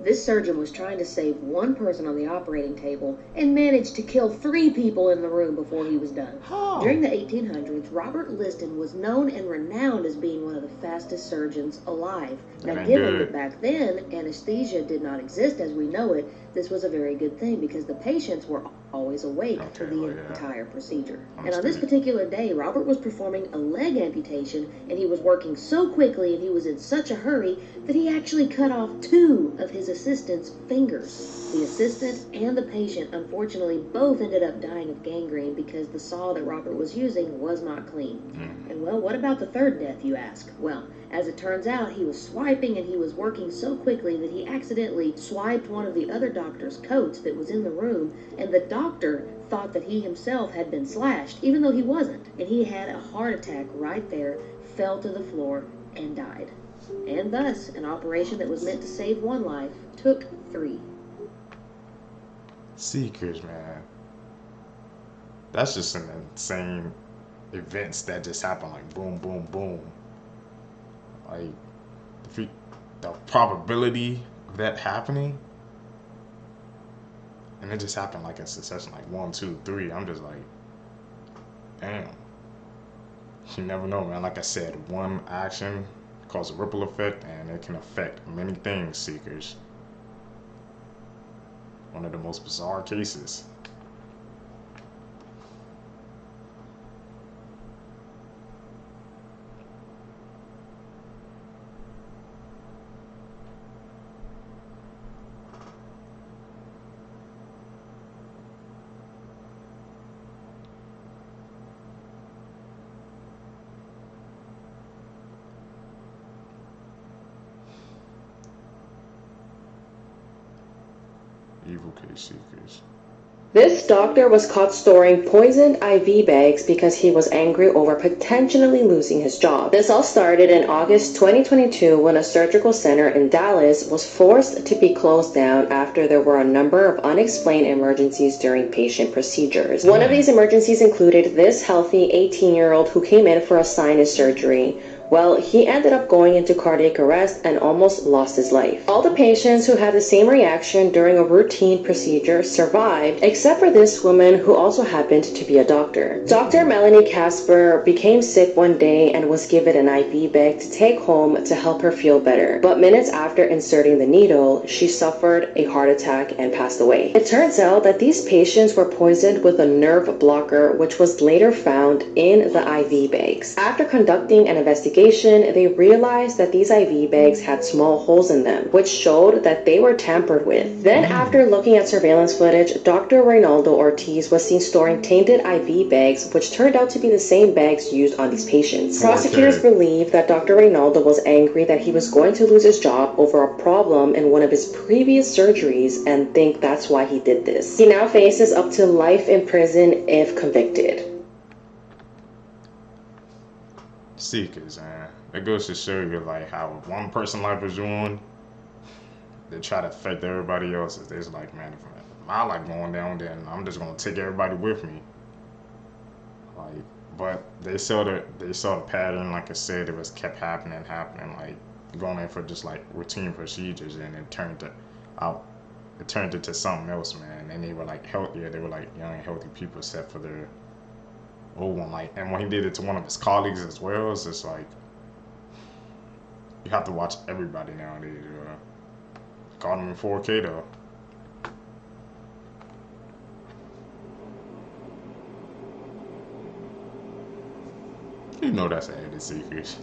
Speaker 20: This surgeon was trying to save one person on the operating table and managed to kill 3 people in the room before he was done.
Speaker 1: Oh.
Speaker 20: During the 1800s, Robert Liston was known and renowned as being one of the fastest surgeons alive. Now, given that back then anesthesia did not exist as we know it, this was a very good thing because the patients were always awake for the entire procedure. And on this particular day, Robert was performing a leg amputation, and he was working so quickly and he was in such a hurry that he actually cut off 2 of his assistant's fingers. The assistant and the patient, unfortunately, both ended up dying of gangrene because the saw that Robert was using was not clean. And well, what about the 3rd death, you ask? Well, as it turns out, he was swiping and he was working so quickly that he accidentally swiped one of the other doctor's coats that was in the room, and the doctor thought that he himself had been slashed, even though he wasn't. And he had a heart attack right there, fell to the floor, and died. And thus, an operation that was meant to save 1 life took 3.
Speaker 1: Seekers, man. That's just an insane events that just happen, like boom, boom, boom. Like the probability of that happening, and it just happened like in succession, like 1, 2, 3. I'm just like, damn. You never know, man. Like I said, one action causes a ripple effect, and it can affect many things, Seekers. One of the most bizarre cases. Evil case Seekers.
Speaker 3: This doctor was caught storing poisoned IV bags because he was angry over potentially losing his job. This all started in August 2022 when a surgical center in Dallas was forced to be closed down after there were a number of unexplained emergencies during patient procedures. One of these emergencies included this healthy 18-year-old who came in for a sinus surgery. Well, he ended up going into cardiac arrest and almost lost his life. All the patients who had the same reaction during a routine procedure survived, except for this woman who also happened to be a doctor. Dr. Melanie Casper became sick one day and was given an IV bag to take home to help her feel better. But minutes after inserting the needle, she suffered a heart attack and passed away. It turns out that these patients were poisoned with a nerve blocker, which was later found in the IV bags. After conducting an investigation, they realized that these IV bags had small holes in them, which showed that they were tampered with. Then, after looking at surveillance footage, Dr. Reynaldo Ortiz was seen storing tainted IV bags, which turned out to be the same bags used on these patients. Prosecutors believe that Dr. Reynaldo was angry that he was going to lose his job over a problem in one of his previous surgeries and think that's why he did this. He now faces up to life in prison if convicted.
Speaker 1: Seekers, man. It goes to show you, like, how if one person's life is ruined, they try to affect everybody else's. They're just like, man, if my life going down, then I'm just gonna take everybody with me. Like, but they saw the pattern. Like I said, it was kept happening, like going in for just like routine procedures, and it turned into something else, man. And they were like healthier. They were like young and healthy people, except for their old one. Like, and when he did it to one of his colleagues as well, it's just like you have to watch everybody nowadays. Caught him in 4K though. You know that's an added secret.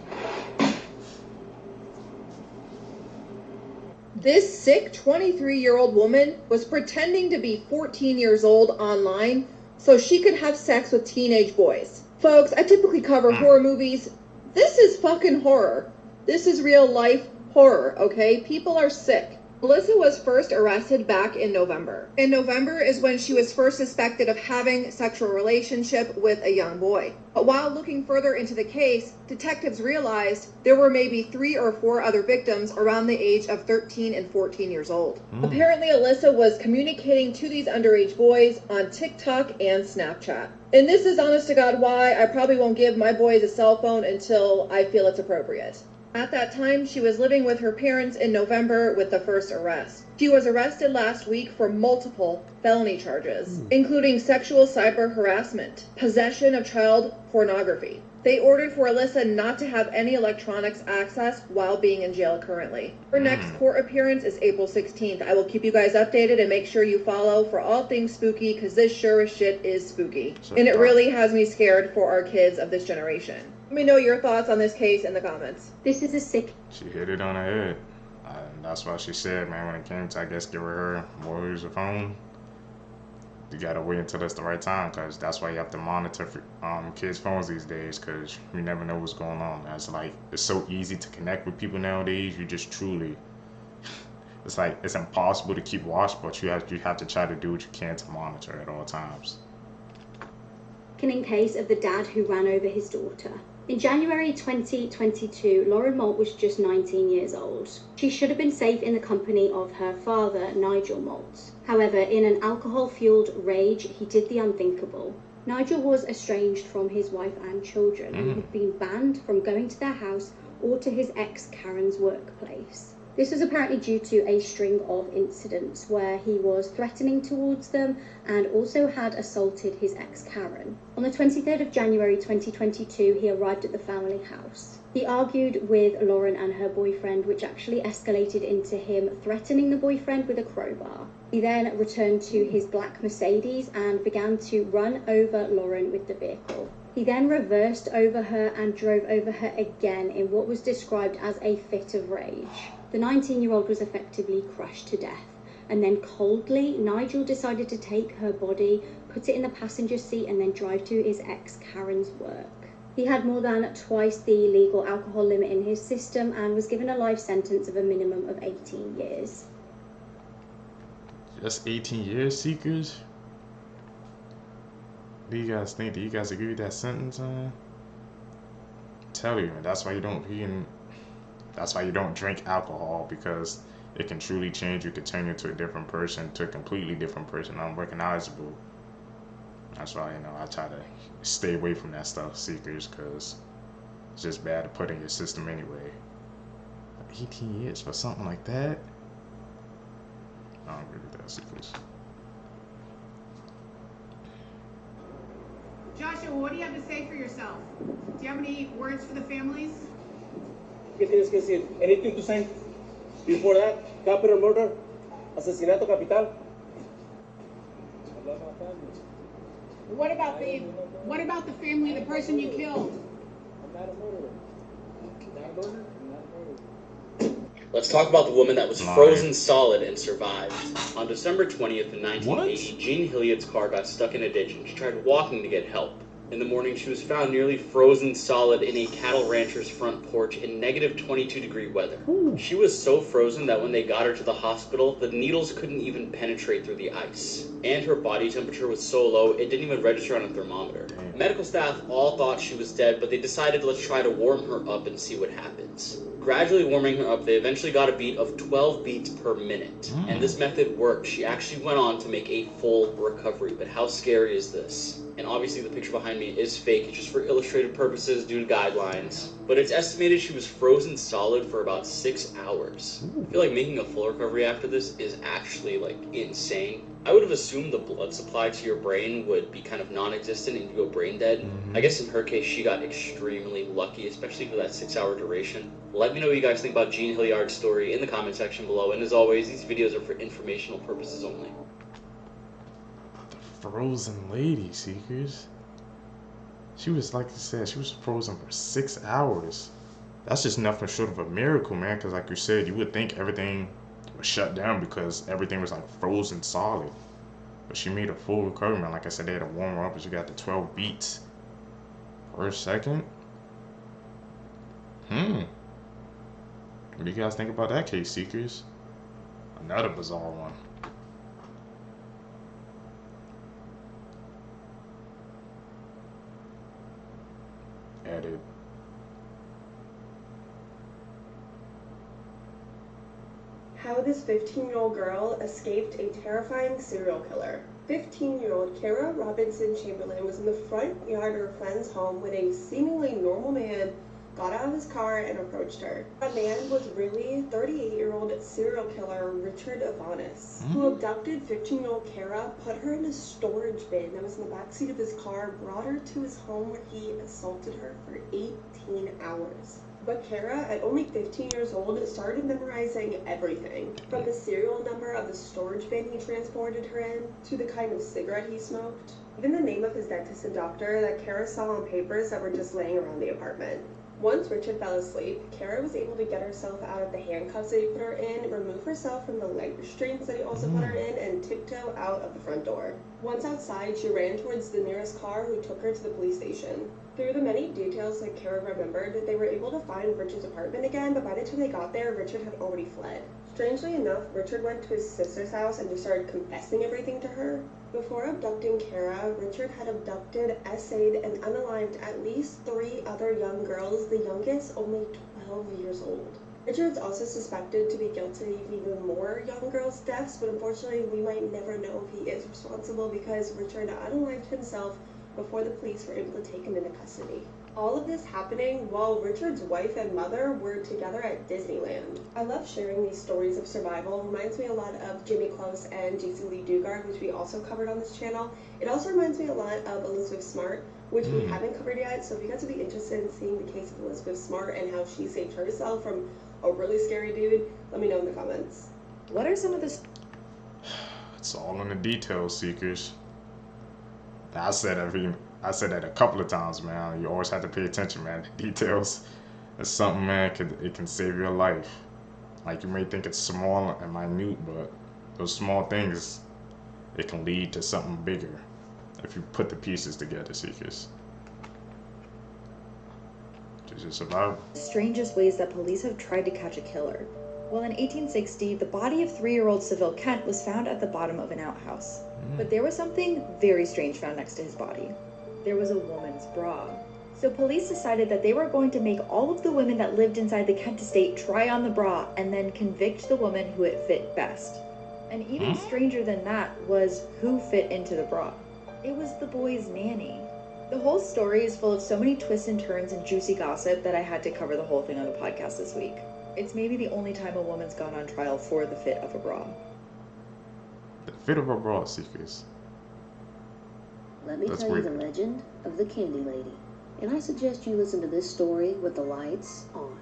Speaker 21: This sick 23-year-old woman was pretending to be 14 years old online so she could have sex with teenage boys. Folks, I typically cover horror movies. This is fucking horror. This is real life horror, okay? People are sick. Alyssa was first arrested back in November. In November is when she was first suspected of having sexual relationship with a young boy. But while looking further into the case, detectives realized there were maybe 3 or 4 other victims around the age of 13 and 14 years old. Apparently, Alyssa was communicating to these underage boys on TikTok and Snapchat. And this is honest to God why I probably won't give my boys a cell phone until I feel it's appropriate. At that time, she was living with her parents in November with the first arrest. She was arrested last week for multiple felony charges, including sexual cyber harassment, possession of child pornography. They ordered for Alyssa not to have any electronics access while being in jail currently. Her next court appearance is April 16th. I will keep you guys updated and make sure you follow for all things spooky, because this sure as shit is spooky. And it really has me scared for our kids of this generation. Let me know your thoughts on this case in the comments.
Speaker 11: This is a sick...
Speaker 1: She hit it on the head. And that's why she said, man, when it came to, I guess, giving her more use of phone, you gotta wait until it's the right time, because that's why you have to monitor kids' phones these days, because you never know what's going on. It's like, it's so easy to connect with people nowadays. You just truly, it's like, it's impossible to keep watch, but you have to try to do what you can to monitor at all times.
Speaker 11: In case of the dad who ran over his daughter. In January 2022, Lauren Moult was just 19 years old. She should have been safe in the company of her father, Nigel Moult. However, in an alcohol-fueled rage, he did the unthinkable. Nigel was estranged from his wife and children and had been banned from going to their house or to his ex Karen's workplace. This was apparently due to a string of incidents where he was threatening towards them and also had assaulted his ex Karen. On the 23rd of January 2022, he arrived at the family house. He argued with Lauren and her boyfriend, which actually escalated into him threatening the boyfriend with a crowbar. He then returned to his black Mercedes and began to run over Lauren with the vehicle. He then reversed over her and drove over her again in what was described as a fit of rage. The 19-year-old was effectively crushed to death, and then coldly, Nigel decided to take her body, put it in the passenger seat, and then drive to his ex Karen's work. He had more than twice the legal alcohol limit in his system and was given a life sentence of a minimum of 18 years.
Speaker 1: Just 18 years, Seekers? What do you guys think? Do you guys agree with that sentence? Tell you, man, that's why you don't drink alcohol, because it can truly change you. It can turn you into a different person, to a completely different person, unrecognizable. That's why, you know, I try to stay away from that stuff, Seekers, because it's just bad to put in your system anyway. 18 years for something like that? I don't agree with that, Seekers.
Speaker 5: Joshua, what do you have to say for yourself? Do you have any words for the families?
Speaker 22: ¿Qué tienes que decir? Anything to say? Before that, capital murder, asesinato capital.
Speaker 5: What about the family, the person you killed?
Speaker 22: I'm not a murderer. Not a murderer.
Speaker 13: Let's talk about the woman that was frozen solid and survived. On December 20th in 1980, Jean Hilliard's car got stuck in a ditch and she tried walking to get help. In the morning, she was found nearly frozen solid in a cattle rancher's front porch in negative 22-degree weather. She was so frozen that when they got her to the hospital, the needles couldn't even penetrate through the ice. And her body temperature was so low, it didn't even register on a thermometer. Medical staff all thought she was dead, but they decided let's try to warm her up and see what happens. Gradually warming her up, they eventually got a beat of 12 beats per minute. And this method worked. She actually went on to make a full recovery. But how scary is this? And obviously the picture behind me is fake. It's just for illustrative purposes due to guidelines. But it's estimated she was frozen solid for about 6 hours. I feel like making a full recovery after this is actually like insane. I would have assumed the blood supply to your brain would be kind of non-existent and you go brain dead. I guess in her case, she got extremely lucky, especially for that 6-hour duration. Let me know what you guys think about Jean Hilliard's story in the comment section below. And as always, these videos are for informational purposes only.
Speaker 1: The frozen lady, Seekers. She was, like you said, she was frozen for 6 hours. That's just nothing short of a miracle, man. Because like you said, you would think everything was shut down because everything was like frozen solid. But she made a full recovery, man. Like I said, they had to warm her up, and she got the 12 beats per second. What do you guys think about that case, Seekers? Another bizarre one. Edit.
Speaker 6: How this 15-year-old girl escaped a terrifying serial killer. 15-year-old Kara Robinson Chamberlain was in the front yard of her friend's home when a seemingly normal man got out of his car and approached her. That man was really 38-year-old serial killer Richard Avanis, who abducted 15-year-old Kara, put her in a storage bin that was in the backseat of his car, brought her to his home where he assaulted her for 18 hours. But Kara, at only 15 years old, started memorizing everything, from the serial number of the storage bin he transported her in, to the kind of cigarette he smoked, even the name of his dentist and doctor that Kara saw on papers that were just laying around the apartment. Once Richard fell asleep, Kara was able to get herself out of the handcuffs that he put her in, remove herself from the leg restraints that he also put her in, and tiptoe out of the front door. Once outside, she ran towards the nearest car, who took her to the police station. Through the many details that Kara remembered, they were able to find Richard's apartment again, but by the time they got there, Richard had already fled. Strangely enough, Richard went to his sister's house and just started confessing everything to her. Before abducting Kara, Richard had abducted, essayed, and unalived at least 3 other young girls, the youngest only 12 years old. Richard's also suspected to be guilty of even more young girls' deaths, but unfortunately we might never know if he is responsible because Richard unalived himself before the police were able to take him into custody. All of this happening while Richard's wife and mother were together at Disneyland. I love sharing these stories of survival. It reminds me a lot of Jimmy Close and J.C. Lee Dugard, which we also covered on this channel. It also reminds me a lot of Elizabeth Smart, which we haven't covered yet. So if you guys would be interested in seeing the case of Elizabeth Smart and how she saved herself from a really scary dude, let me know in the comments.
Speaker 4: What are some of the...
Speaker 1: It's all in the details, seekers. I said that a couple of times, man. You always have to pay attention, man. The details is something, man. It can save your life. Like, you may think it's small and minute, but those small things, it can lead to something bigger if you put the pieces together, seekers. To survive.
Speaker 4: Strangest ways that police have tried to catch a killer. Well, in 1860, the body of 3-year-old Seville Kent was found at the bottom of an outhouse. But there was something very strange found next to his body. There was a woman's bra. So police decided that they were going to make all of the women that lived inside the Kent estate try on the bra and then convict the woman who it fit best. And even stranger than that was who fit into the bra. It was the boy's nanny. The whole story is full of so many twists and turns and juicy gossip that I had to cover the whole thing on the podcast this week. It's maybe the only time a woman's gone on trial for the fit of a bra.
Speaker 1: The fit of a bra, seekers.
Speaker 20: Let me tell you the legend of the Candy Lady. And I suggest you listen to this story with the lights on.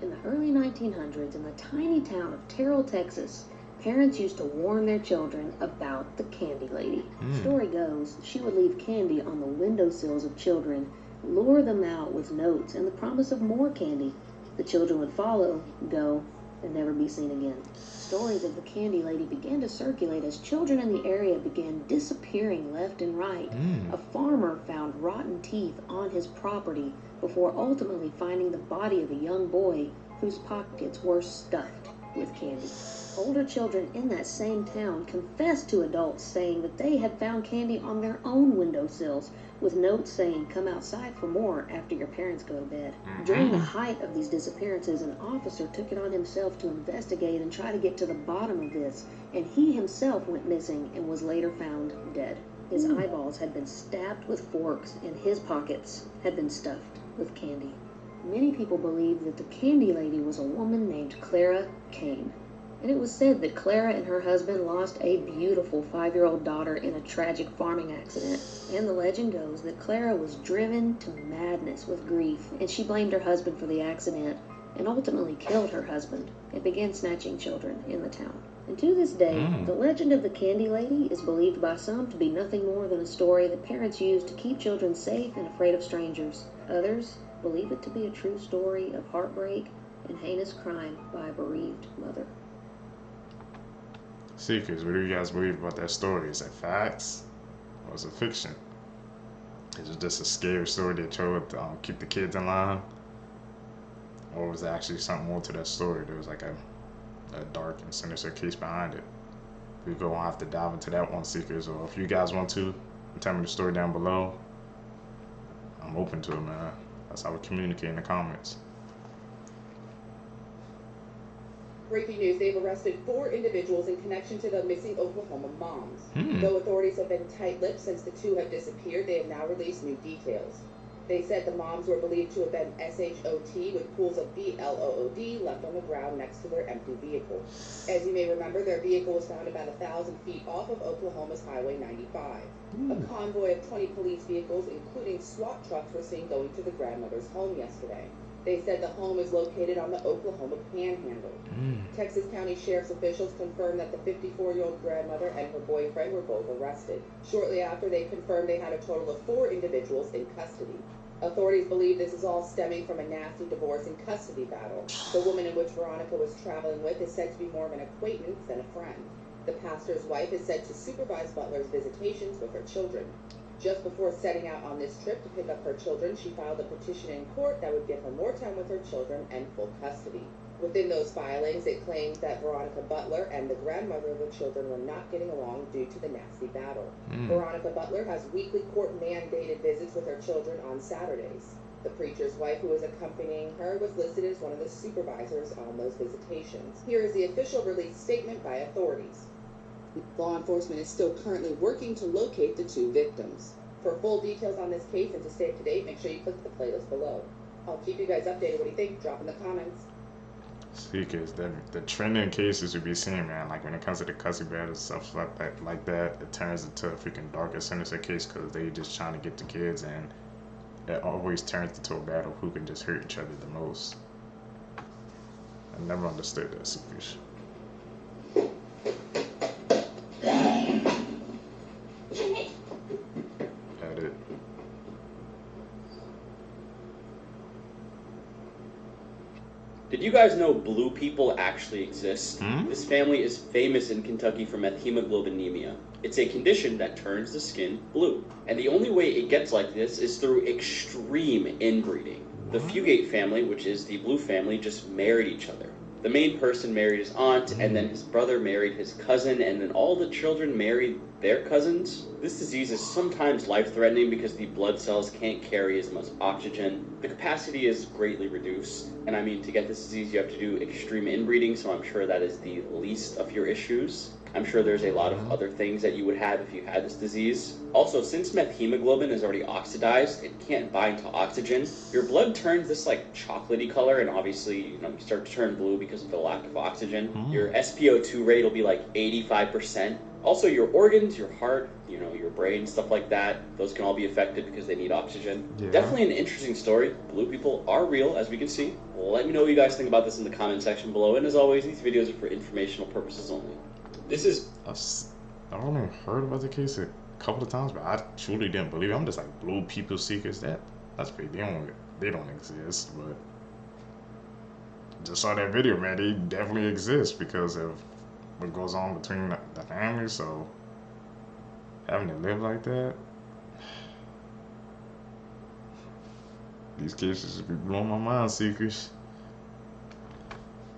Speaker 20: In the early 1900s, in the tiny town of Terrell, Texas, parents used to warn their children about the Candy Lady. The story goes, she would leave candy on the windowsills of children, lure them out with notes and the promise of more candy. The children would follow, go, and never be seen again. Stories of the Candy Lady began to circulate as children in the area began disappearing left and right. A farmer found rotten teeth on his property before ultimately finding the body of a young boy whose pockets were stuffed with candy. Older children in that same town confessed to adults saying that they had found candy on their own windowsills with notes saying, "Come outside for more after your parents go to bed." During the height of these disappearances, an officer took it on himself to investigate and try to get to the bottom of this, and he himself went missing and was later found dead. His eyeballs had been stabbed with forks and his pockets had been stuffed with candy. Many people believe that the Candy Lady was a woman named Clara Kane. And it was said that Clara and her husband lost a beautiful 5-year-old daughter in a tragic farming accident. And the legend goes that Clara was driven to madness with grief, and she blamed her husband for the accident, and ultimately killed her husband, and began snatching children in the town. And to this day, the legend of the Candy Lady is believed by some to be nothing more than a story that parents use to keep children safe and afraid of strangers. Others believe it to be a true story of heartbreak and heinous crime by a bereaved mother.
Speaker 1: Seekers, what do you guys believe about that story? Is that facts or is it fiction? Is it just a scary story they told to keep the kids in line? Or was there actually something more to that story? There was like a a dark and sinister case behind it. We're going to have to dive into that one, Seekers, or if you guys want to, tell me the story down below. I'm open to it, man. That's how we communicate in the comments.
Speaker 7: Breaking news, they've arrested 4 individuals in connection to the missing Oklahoma moms. Though authorities have been tight-lipped since the 2 have disappeared, they have now released new details. They said the moms were believed to have been SHOT with pools of BLOOD left on the ground next to their empty vehicle. As you may remember, their vehicle was found about 1,000 feet off of Oklahoma's Highway 95. A convoy of 20 police vehicles, including SWAT trucks, were seen going to the grandmother's home yesterday. They said the home is located on the Oklahoma Panhandle. Texas County Sheriff's officials confirmed that the 54-year-old grandmother and her boyfriend were both arrested. Shortly after, they confirmed they had a total of 4 individuals in custody. Authorities believe this is all stemming from a nasty divorce and custody battle. The woman in which Veronica was traveling with is said to be more of an acquaintance than a friend. The pastor's wife is said to supervise Butler's visitations with her children. Just before setting out on this trip to pick up her children, she filed a petition in court that would give her more time with her children and full custody. Within those filings, it claims that Veronica Butler and the grandmother of the children were not getting along due to the nasty battle. Veronica Butler has weekly court-mandated visits with her children on Saturdays. The preacher's wife, who was accompanying her, was listed as one of the supervisors on those visitations. Here is the official release statement by authorities. Law enforcement is still currently working to locate the 2 victims. For full details on this case and to stay up to date, make sure you click the playlist below. I'll keep you guys updated. What do you think? Drop in the comments.
Speaker 1: Speakers, the trending cases we be seeing, man, like when it comes to the custody battles, stuff like that, it turns into a freaking dark and sinister case because they just trying to get the kids, and it always turns into a battle who can just hurt each other the most. I never understood that, Seekers.
Speaker 13: Did you guys know blue people actually exist? This family is famous in Kentucky for methemoglobinemia. It's a condition that turns the skin blue. And the only way it gets like this is through extreme inbreeding. The Fugate family, which is the blue family, just married each other. The main person married his aunt, and then his brother married his cousin, and then all the children married their cousins. This disease is sometimes life-threatening because the blood cells can't carry as much oxygen. The capacity is greatly reduced, and I mean, to get this disease you have to do extreme inbreeding, so I'm sure that is the least of your issues. I'm sure there's a lot of other things that you would have if you had this disease. Also, since methemoglobin is already oxidized, it can't bind to oxygen. Your blood turns this like chocolatey color, and obviously, you start to turn blue because of the lack of oxygen. Your SpO2 rate will be like 85%. Also, your organs, your heart, your brain, stuff like that, those can all be affected because they need oxygen. Definitely an interesting story. Blue people are real, as we can see. Let me know what you guys think about this in the comment section below. And as always, these videos are for informational purposes only. This is...
Speaker 1: I've only heard about the case a couple of times, but I truly didn't believe it. I'm just like, blue people Seekers, that's fake. They don't exist, but just saw that video, man. They definitely exist because of what goes on between the family, so having to live like that, these cases be blowing my mind, Seekers.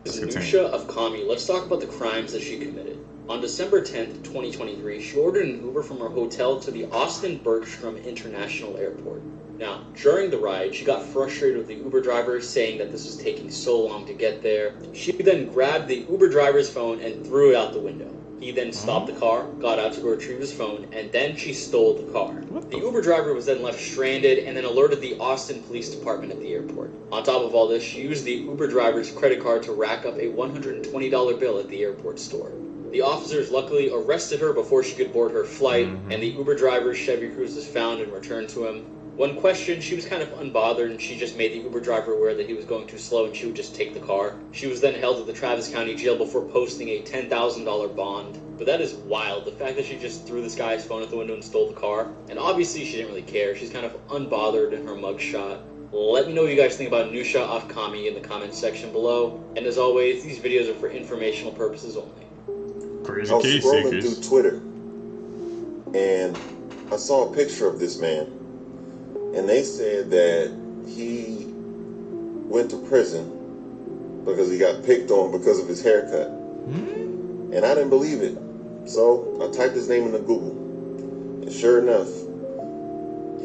Speaker 13: Nusha of Kami, let's talk about the crimes that she committed. On December 10th, 2023, she ordered an Uber from her hotel to the Austin Bergstrom International Airport. Now, during the ride, she got frustrated with the Uber driver, saying that this was taking so long to get there. She then grabbed the Uber driver's phone and threw it out the window. He then stopped the car, got out to go retrieve his phone, and then she stole the car. The Uber driver was then left stranded and then alerted the Austin Police Department at the airport. On top of all this, she used the Uber driver's credit card to rack up a $120 bill at the airport store. The officers luckily arrested her before she could board her flight, and the Uber driver's Chevy Cruze was found and returned to him. When questioned, she was kind of unbothered, and she just made the Uber driver aware that he was going too slow and she would just take the car. She was then held at the Travis County Jail before posting a $10,000 bond. But that is wild, the fact that she just threw this guy's phone out the window and stole the car. And obviously she didn't really care. She's kind of unbothered in her mugshot. Let me know what you guys think about Nusha of Kami in the comments section below. And as always, these videos are for informational purposes only.
Speaker 1: Crazy
Speaker 8: I was
Speaker 1: case,
Speaker 8: scrolling
Speaker 1: Seekers.
Speaker 8: through Twitter, and I saw a picture of this man, and they said that he went to prison because he got picked on because of his haircut. And I didn't believe it. So I typed his name into Google. And sure enough,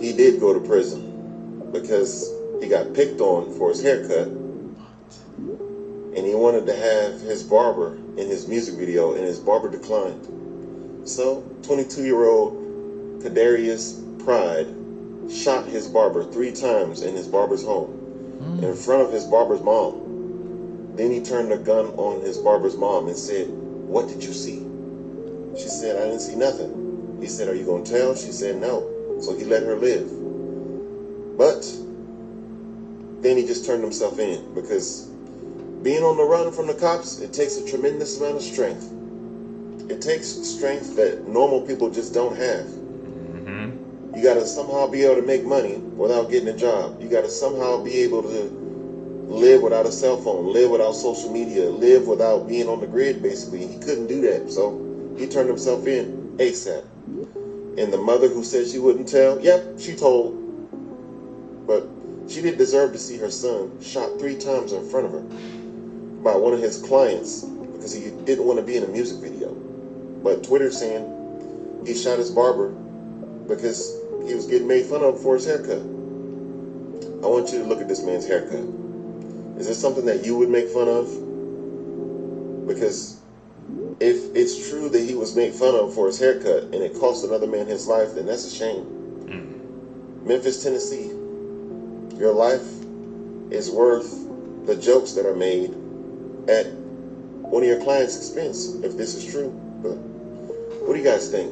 Speaker 8: he did go to prison because he got picked on for his haircut. And he wanted to have his barber in his music video, and his barber declined. So 22-year-old Kadarius Pride shot his barber 3 times in his barber's home in front of his barber's mom. Then he turned a gun on his barber's mom and said, "What did you see?" She said, "I didn't see nothing." He said, "Are you going to tell?" She said, "No." So he let her live. But then he just turned himself in, because being on the run from the cops, it takes a tremendous amount of strength. It takes strength that normal people just don't have. You got to somehow be able to make money without getting a job. You got to somehow be able to live without a cell phone, live without social media, live without being on the grid, basically. He couldn't do that, so he turned himself in ASAP. And the mother who said she wouldn't tell, yep, she told. But she didn't deserve to see her son shot 3 times in front of her by one of his clients because he didn't want to be in a music video. But Twitter's saying he shot his barber because he was getting made fun of for his haircut. I want you to look at this man's haircut. Is this something that you would make fun of? Because if it's true that he was made fun of for his haircut and it cost another man his life, then that's a shame. Memphis, Tennessee, your life is worth the jokes that are made at one of your clients' expense, if this is true. But what do you guys think?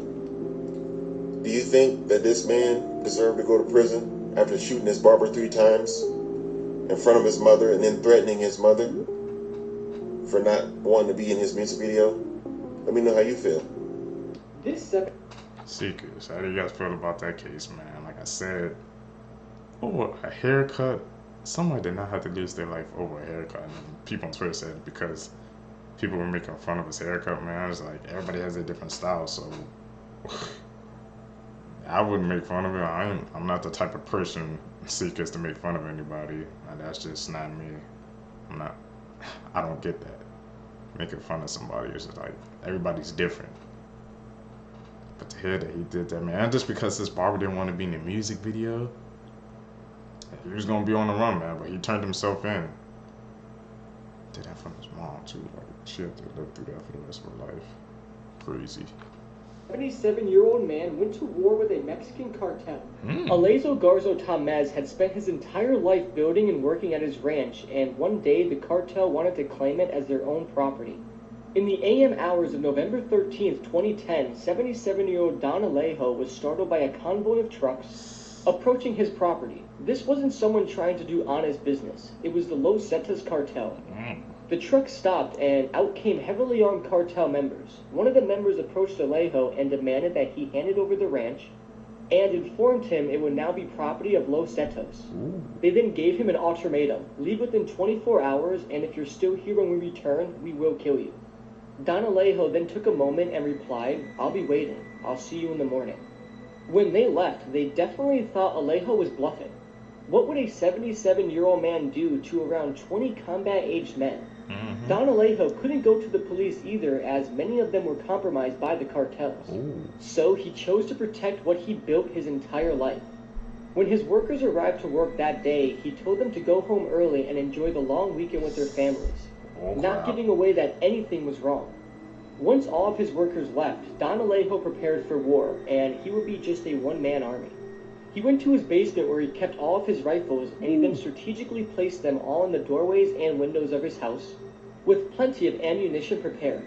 Speaker 8: Do you think that this man deserved to go to prison after shooting his barber 3 times in front of his mother and then threatening his mother for not wanting to be in his music video? Let me know how you feel.
Speaker 1: Seekers, how do you guys feel about that case, man? Like I said, over a haircut, somebody did not have to lose their life over a haircut. And people on Twitter said because people were making fun of his haircut, man. It's like everybody has a different style, so I wouldn't make fun of it. I'm not the type of person, Seekers, to make fun of anybody. And that's just not me. I don't get that. Making fun of somebody is just like, everybody's different. But to hear that he did that, man, just because his barber didn't want to be in the music video, he was going to be on the run, man, but he turned himself in. Did that from his mom, too. Like, she had to live through that for the rest of her life. Crazy.
Speaker 9: 77-year-old man went to war with a Mexican cartel. Alezo Garzo Tamez had spent his entire life building and working at his ranch, and one day the cartel wanted to claim it as their own property. In the AM hours of November 13th, 2010, 77-year-old Don Alejo was startled by a convoy of trucks approaching his property. This wasn't someone trying to do honest business. It was the Los Zetas cartel. The truck stopped, and out came heavily armed cartel members. One of the members approached Alejo and demanded that he handed over the ranch and informed him it would now be property of Los Zetas. They then gave him an ultimatum: leave within 24 hours, and if you're still here when we return, we will kill you. Don Alejo then took a moment and replied, "I'll be waiting. I'll see you in the morning." When they left, they definitely thought Alejo was bluffing. What would a 77-year-old man do to around 20 combat-aged men? Don Alejo couldn't go to the police either, as many of them were compromised by the cartels. So he chose to protect what he built his entire life. When his workers arrived to work that day, he told them to go home early and enjoy the long weekend with their families, not giving away that anything was wrong. Once all of his workers left, Don Alejo prepared for war, and he would be just a one-man army. He went to his basement where he kept all of his rifles, and he then strategically placed them all in the doorways and windows of his house, with plenty of ammunition prepared.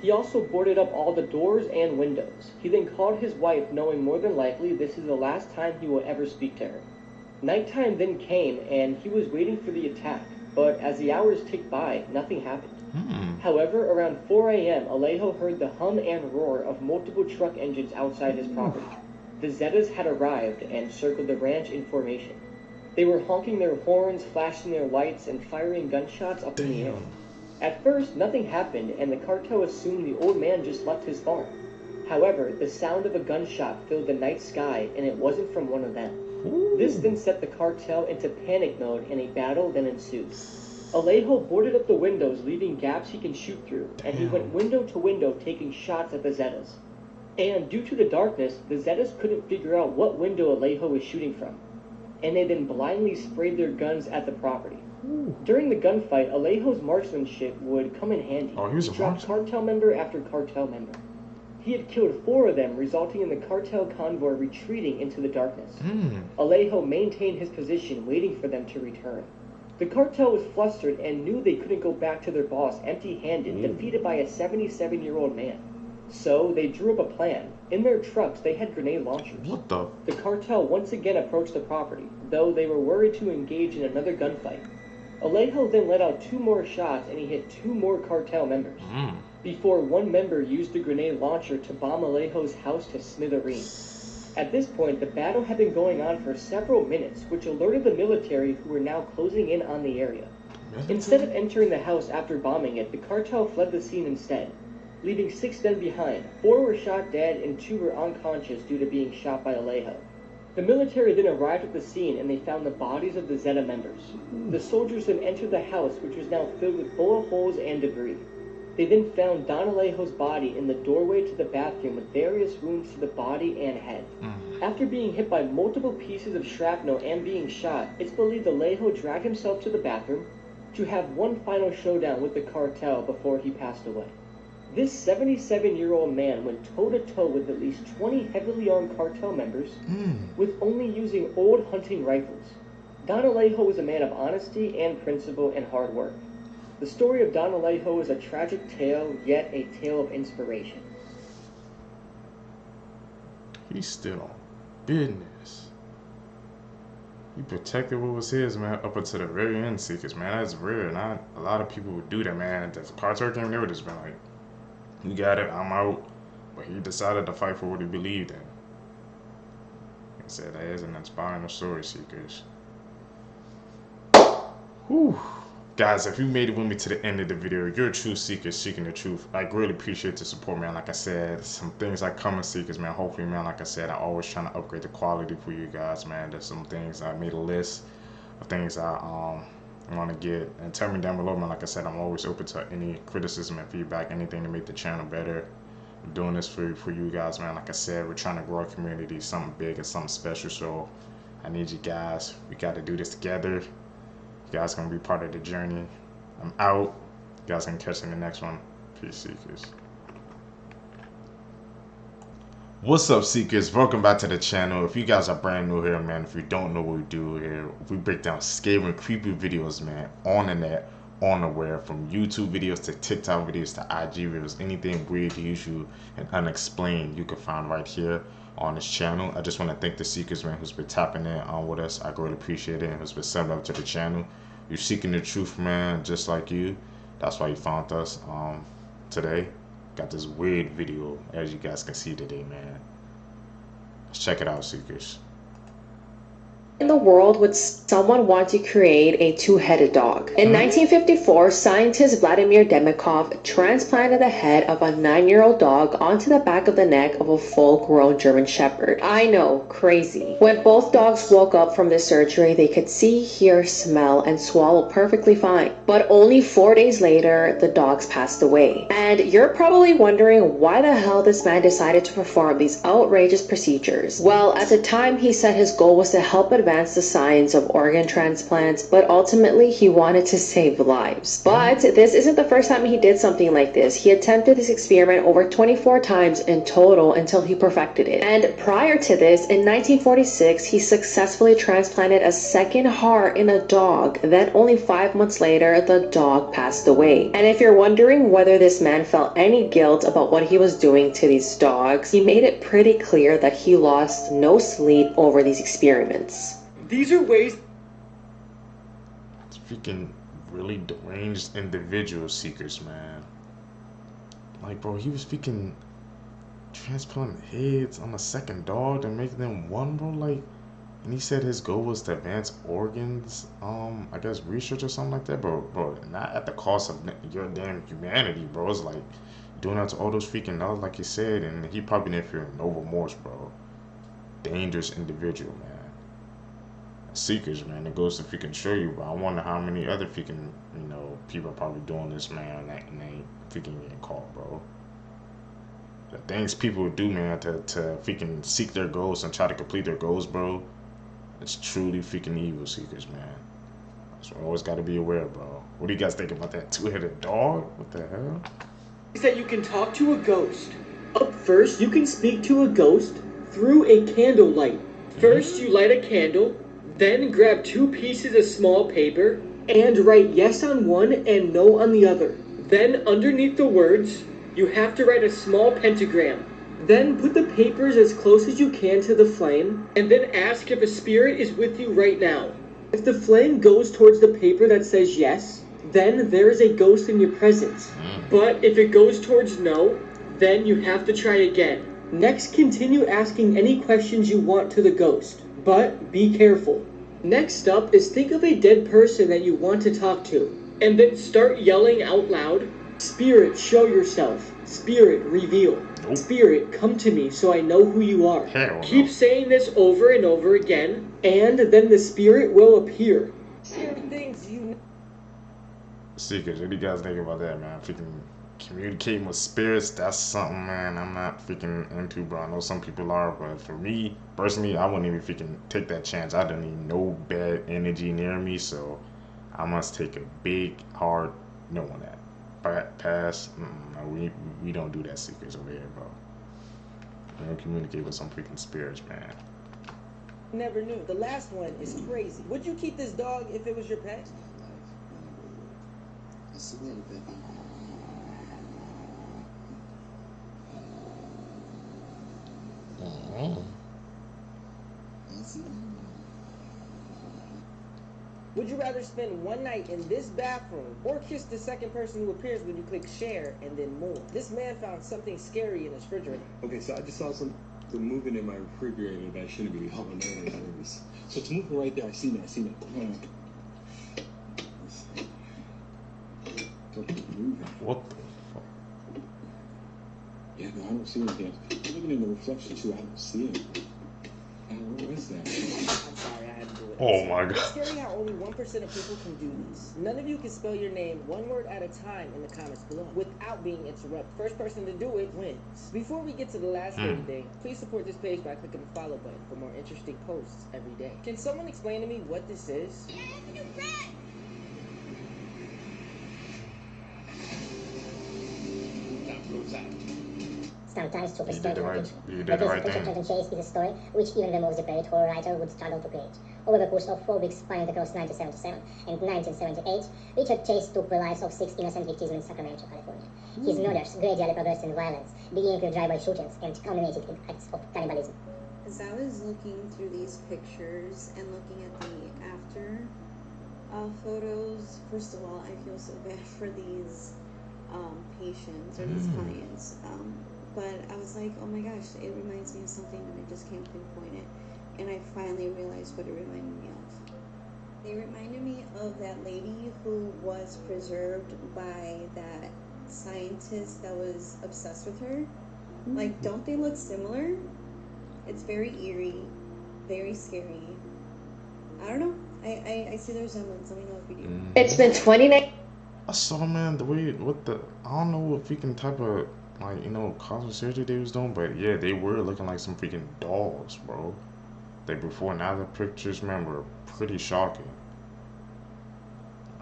Speaker 9: He also boarded up all the doors and windows. He then called his wife, knowing more than likely this is the last time he will ever speak to her. Nighttime then came, and he was waiting for the attack, but as the hours ticked by, nothing happened. However, around 4 a.m., Alejo heard the hum and roar of multiple truck engines outside his property. The Zetas had arrived and circled the ranch in formation. They were honking their horns, flashing their lights, and firing gunshots up in the air. At first, nothing happened, and the cartel assumed the old man just left his farm. However, the sound of a gunshot filled the night sky, and it wasn't from one of them. This then set the cartel into panic mode, and a battle then ensued. Alejo boarded up the windows, leaving gaps he can shoot through, and he went window to window taking shots at the Zetas. And due to the darkness, the Zetas couldn't figure out what window Alejo was shooting from, and they then blindly sprayed their guns at the property. During the gunfight, Alejo's marksmanship would come in handy.
Speaker 1: Oh, he was a
Speaker 9: dropped cartel member after cartel member. He had killed 4 of them, resulting in the cartel convoy retreating into the darkness. Alejo maintained his position, waiting for them to return. The cartel was flustered and knew they couldn't go back to their boss empty-handed, defeated by a 77-year-old man. So they drew up a plan. In their trucks, they had grenade launchers.
Speaker 1: What the?
Speaker 9: The cartel once again approached the property, though they were worried to engage in another gunfight. Alejo then let out 2 more shots and he hit 2 more cartel members. Before one member used the grenade launcher to bomb Alejo's house to smithereens. At this point, the battle had been going on for several minutes, which alerted the military who were now closing in on the area. Instead of entering the house after bombing it, the cartel fled the scene instead, leaving 6 men behind. 4 were shot dead and 2 were unconscious due to being shot by Alejo. The military then arrived at the scene and they found the bodies of the Zeta members. The soldiers then entered the house, which was now filled with bullet holes and debris. They then found Don Alejo's body in the doorway to the bathroom with various wounds to the body and head. After being hit by multiple pieces of shrapnel and being shot, it's believed Alejo dragged himself to the bathroom to have one final showdown with the cartel before he passed away. This 77-year-old man went toe-to-toe with at least 20 heavily armed cartel members with only using old hunting rifles. Don Alejo was a man of honesty and principle and hard work. The story of Don Alejo is a tragic tale, yet a tale of inspiration.
Speaker 1: He's still on business. He protected what was his, man, up until the very end, Seekers, man. That's rare. Not a lot of people would do that, man. The cartel came, they would just been like, you got it, I'm out. But he decided to fight for what he believed in. He said that is an inspiring story, Seekers. Whew. Guys, if you made it with me to the end of the video, you're a true seeker seeking the truth. I really appreciate the support, man. Like I said, some things I come in Seekers, man. Hopefully, man, like I said, I'm always trying to upgrade the quality for you guys, man. There's some things I made a list of things I want to get. And tell me down below, man. Like I said, I'm always open to any criticism and feedback, anything to make the channel better. I'm doing this for you guys, man. Like I said, we're trying to grow a community, something big and something special. So I need you guys. We got to do this together. You guys gonna be part of the journey. I'm out. You guys can catch in the next one. Peace, Seekers. What's up, Seekers? Welcome back to the channel. If you guys are brand new here, man, if you don't know what we do here, we break down scary and creepy videos, man, on the net, on the web, from YouTube videos to TikTok videos to IG videos, anything weird, usual, and unexplained you can find right here on this channel. I just want to thank the Seekers, man, who's been tapping in on with us. I greatly appreciate it, and who's been subbing up to the channel. You're seeking the truth, man, just like you. That's why you found us today. Got this weird video, as you guys can see today, man. Let's check it out, Seekers.
Speaker 3: In the world would someone want to create a 2-headed dog? In 1954, scientist Vladimir Demikov transplanted the head of a 9-year-old dog onto the back of the neck of a full-grown German Shepherd. I know, crazy. When both dogs woke up from the surgery, they could see, hear, smell, and swallow perfectly fine. But only 4 days later, the dogs passed away. And you're probably wondering why the hell this man decided to perform these outrageous procedures. Well, at the time, he said his goal was to help advance the science of organ transplants, but ultimately he wanted to save lives. But this isn't the first time he did something like this. He attempted this experiment over 24 times in total until he perfected it. And prior to this, in 1946, he successfully transplanted a second heart in a dog. Then only 5 months later, the dog passed away. And if you're wondering whether this man felt any guilt about what he was doing to these dogs, he made it pretty clear that he lost no sleep over these experiments.
Speaker 9: These are ways.
Speaker 1: It's freaking really deranged individual, Seekers, man. Like, bro, he was freaking transplanting heads on a second dog and making them one, bro. Like, and he said his goal was to advance organs, I guess research or something like that, bro. Not at the cost of your damn humanity, bro. It's like doing that to all those freaking dogs, like he said, and he probably didn't feel no remorse, bro. Dangerous individual, man. Seekers, man. The ghost if he can show you, but I wonder how many other freaking, people are probably doing this, man, and they freaking getting caught, bro. The things people do, man, to freaking seek their goals and try to complete their goals, bro, it's truly freaking evil, Seekers, man. So we always got to be aware, bro. What do you guys think about that two-headed dog? What the hell?
Speaker 9: Is that you can talk to a ghost. Up first, you can speak to a ghost through a candle light. First, you light a candle, then grab 2 pieces of small paper and write yes on one and no on the other. Then, underneath the words, you have to write a small pentagram. Then put the papers as close as you can to the flame, and then ask if a spirit is with you right now. If the flame goes towards the paper that says yes, then there is a ghost in your presence. But if it goes towards no, then you have to try again. Next, continue asking any questions you want to the ghost, but be careful. Next up is think of a dead person that you want to talk to, and then start yelling out loud, "Spirit, show yourself. Spirit, reveal. Spirit, come to me so I know who you are." Keep saying this over and over again, and then the spirit will appear.
Speaker 1: Seekers, what do you guys think about that, man? Freaking communicating with spirits, that's something, man, I'm not freaking into, bro. I know some people are, but for me, personally, I wouldn't even freaking take that chance. I don't need no bad energy near me, so I must take a big, hard no on that. But pass, we don't do that, Seekers, over here, bro. We don't communicate with some freaking spirits, man.
Speaker 10: Never knew. The last one is crazy. Would you keep this dog if it was your pet?
Speaker 12: Just a little bit.
Speaker 10: Would you rather spend one night in this bathroom or kiss the second person who appears when you click share and then more? This man found something scary in his refrigerator.
Speaker 23: Okay, so I just saw something moving in my refrigerator that shouldn't be. Hold on, nervous. So it's moving right there. I seen that.
Speaker 1: What the fuck?
Speaker 23: Yeah, no, I don't see anything. I'm looking in the reflection too. I don't see it. What is that?
Speaker 10: I'm sorry, I had to do it.
Speaker 1: Oh my god.
Speaker 10: It's scary how only 1% of people can do this. None of you can spell your name one word at a time in the comments below without being interrupted. First person to do it wins. Before we get to the last dirty thing, please support this page by clicking the follow button for more interesting posts every day. Can someone explain to me what this is?
Speaker 24: Sometimes super story the Children Chase is a story which even the most depraved horror writer would struggle to create. Over the course of 4 weeks spanned across 1977 and 1978, Richard Chase took the lives of 6 innocent victims in Sacramento, California. His murders gradually progressed in violence, beginning with drive-by shootings and culminated in acts of cannibalism.
Speaker 25: As I was looking through these pictures and looking at the after photos, first of all, I feel so bad for these patients or these clients. But I was like, oh my gosh, it reminds me of something and I just can't pinpoint it. And I finally realized what it reminded me of. They reminded me of that lady who was preserved by that scientist that was obsessed with her. Like, don't they look similar? It's very eerie, very scary. I don't know. I see the resemblance. Let me know if you do.
Speaker 3: It's been 29.
Speaker 1: I saw, man, the way, I don't know what freaking type of, cosmetic surgery they was doing, but yeah, they were looking like some freaking dolls, bro. They before and after pictures, man, were pretty shocking.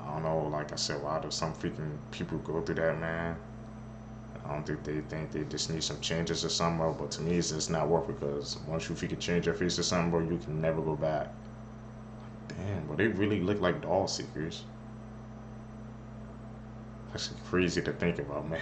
Speaker 1: I don't know, like I said, why do some freaking people go through that, man? I don't think they just need some changes or something, bro, but to me, it's just not worth it, because once you freaking change your face or something, bro, you can never go back. Damn, but they really look like doll seekers. That's crazy to think about, man.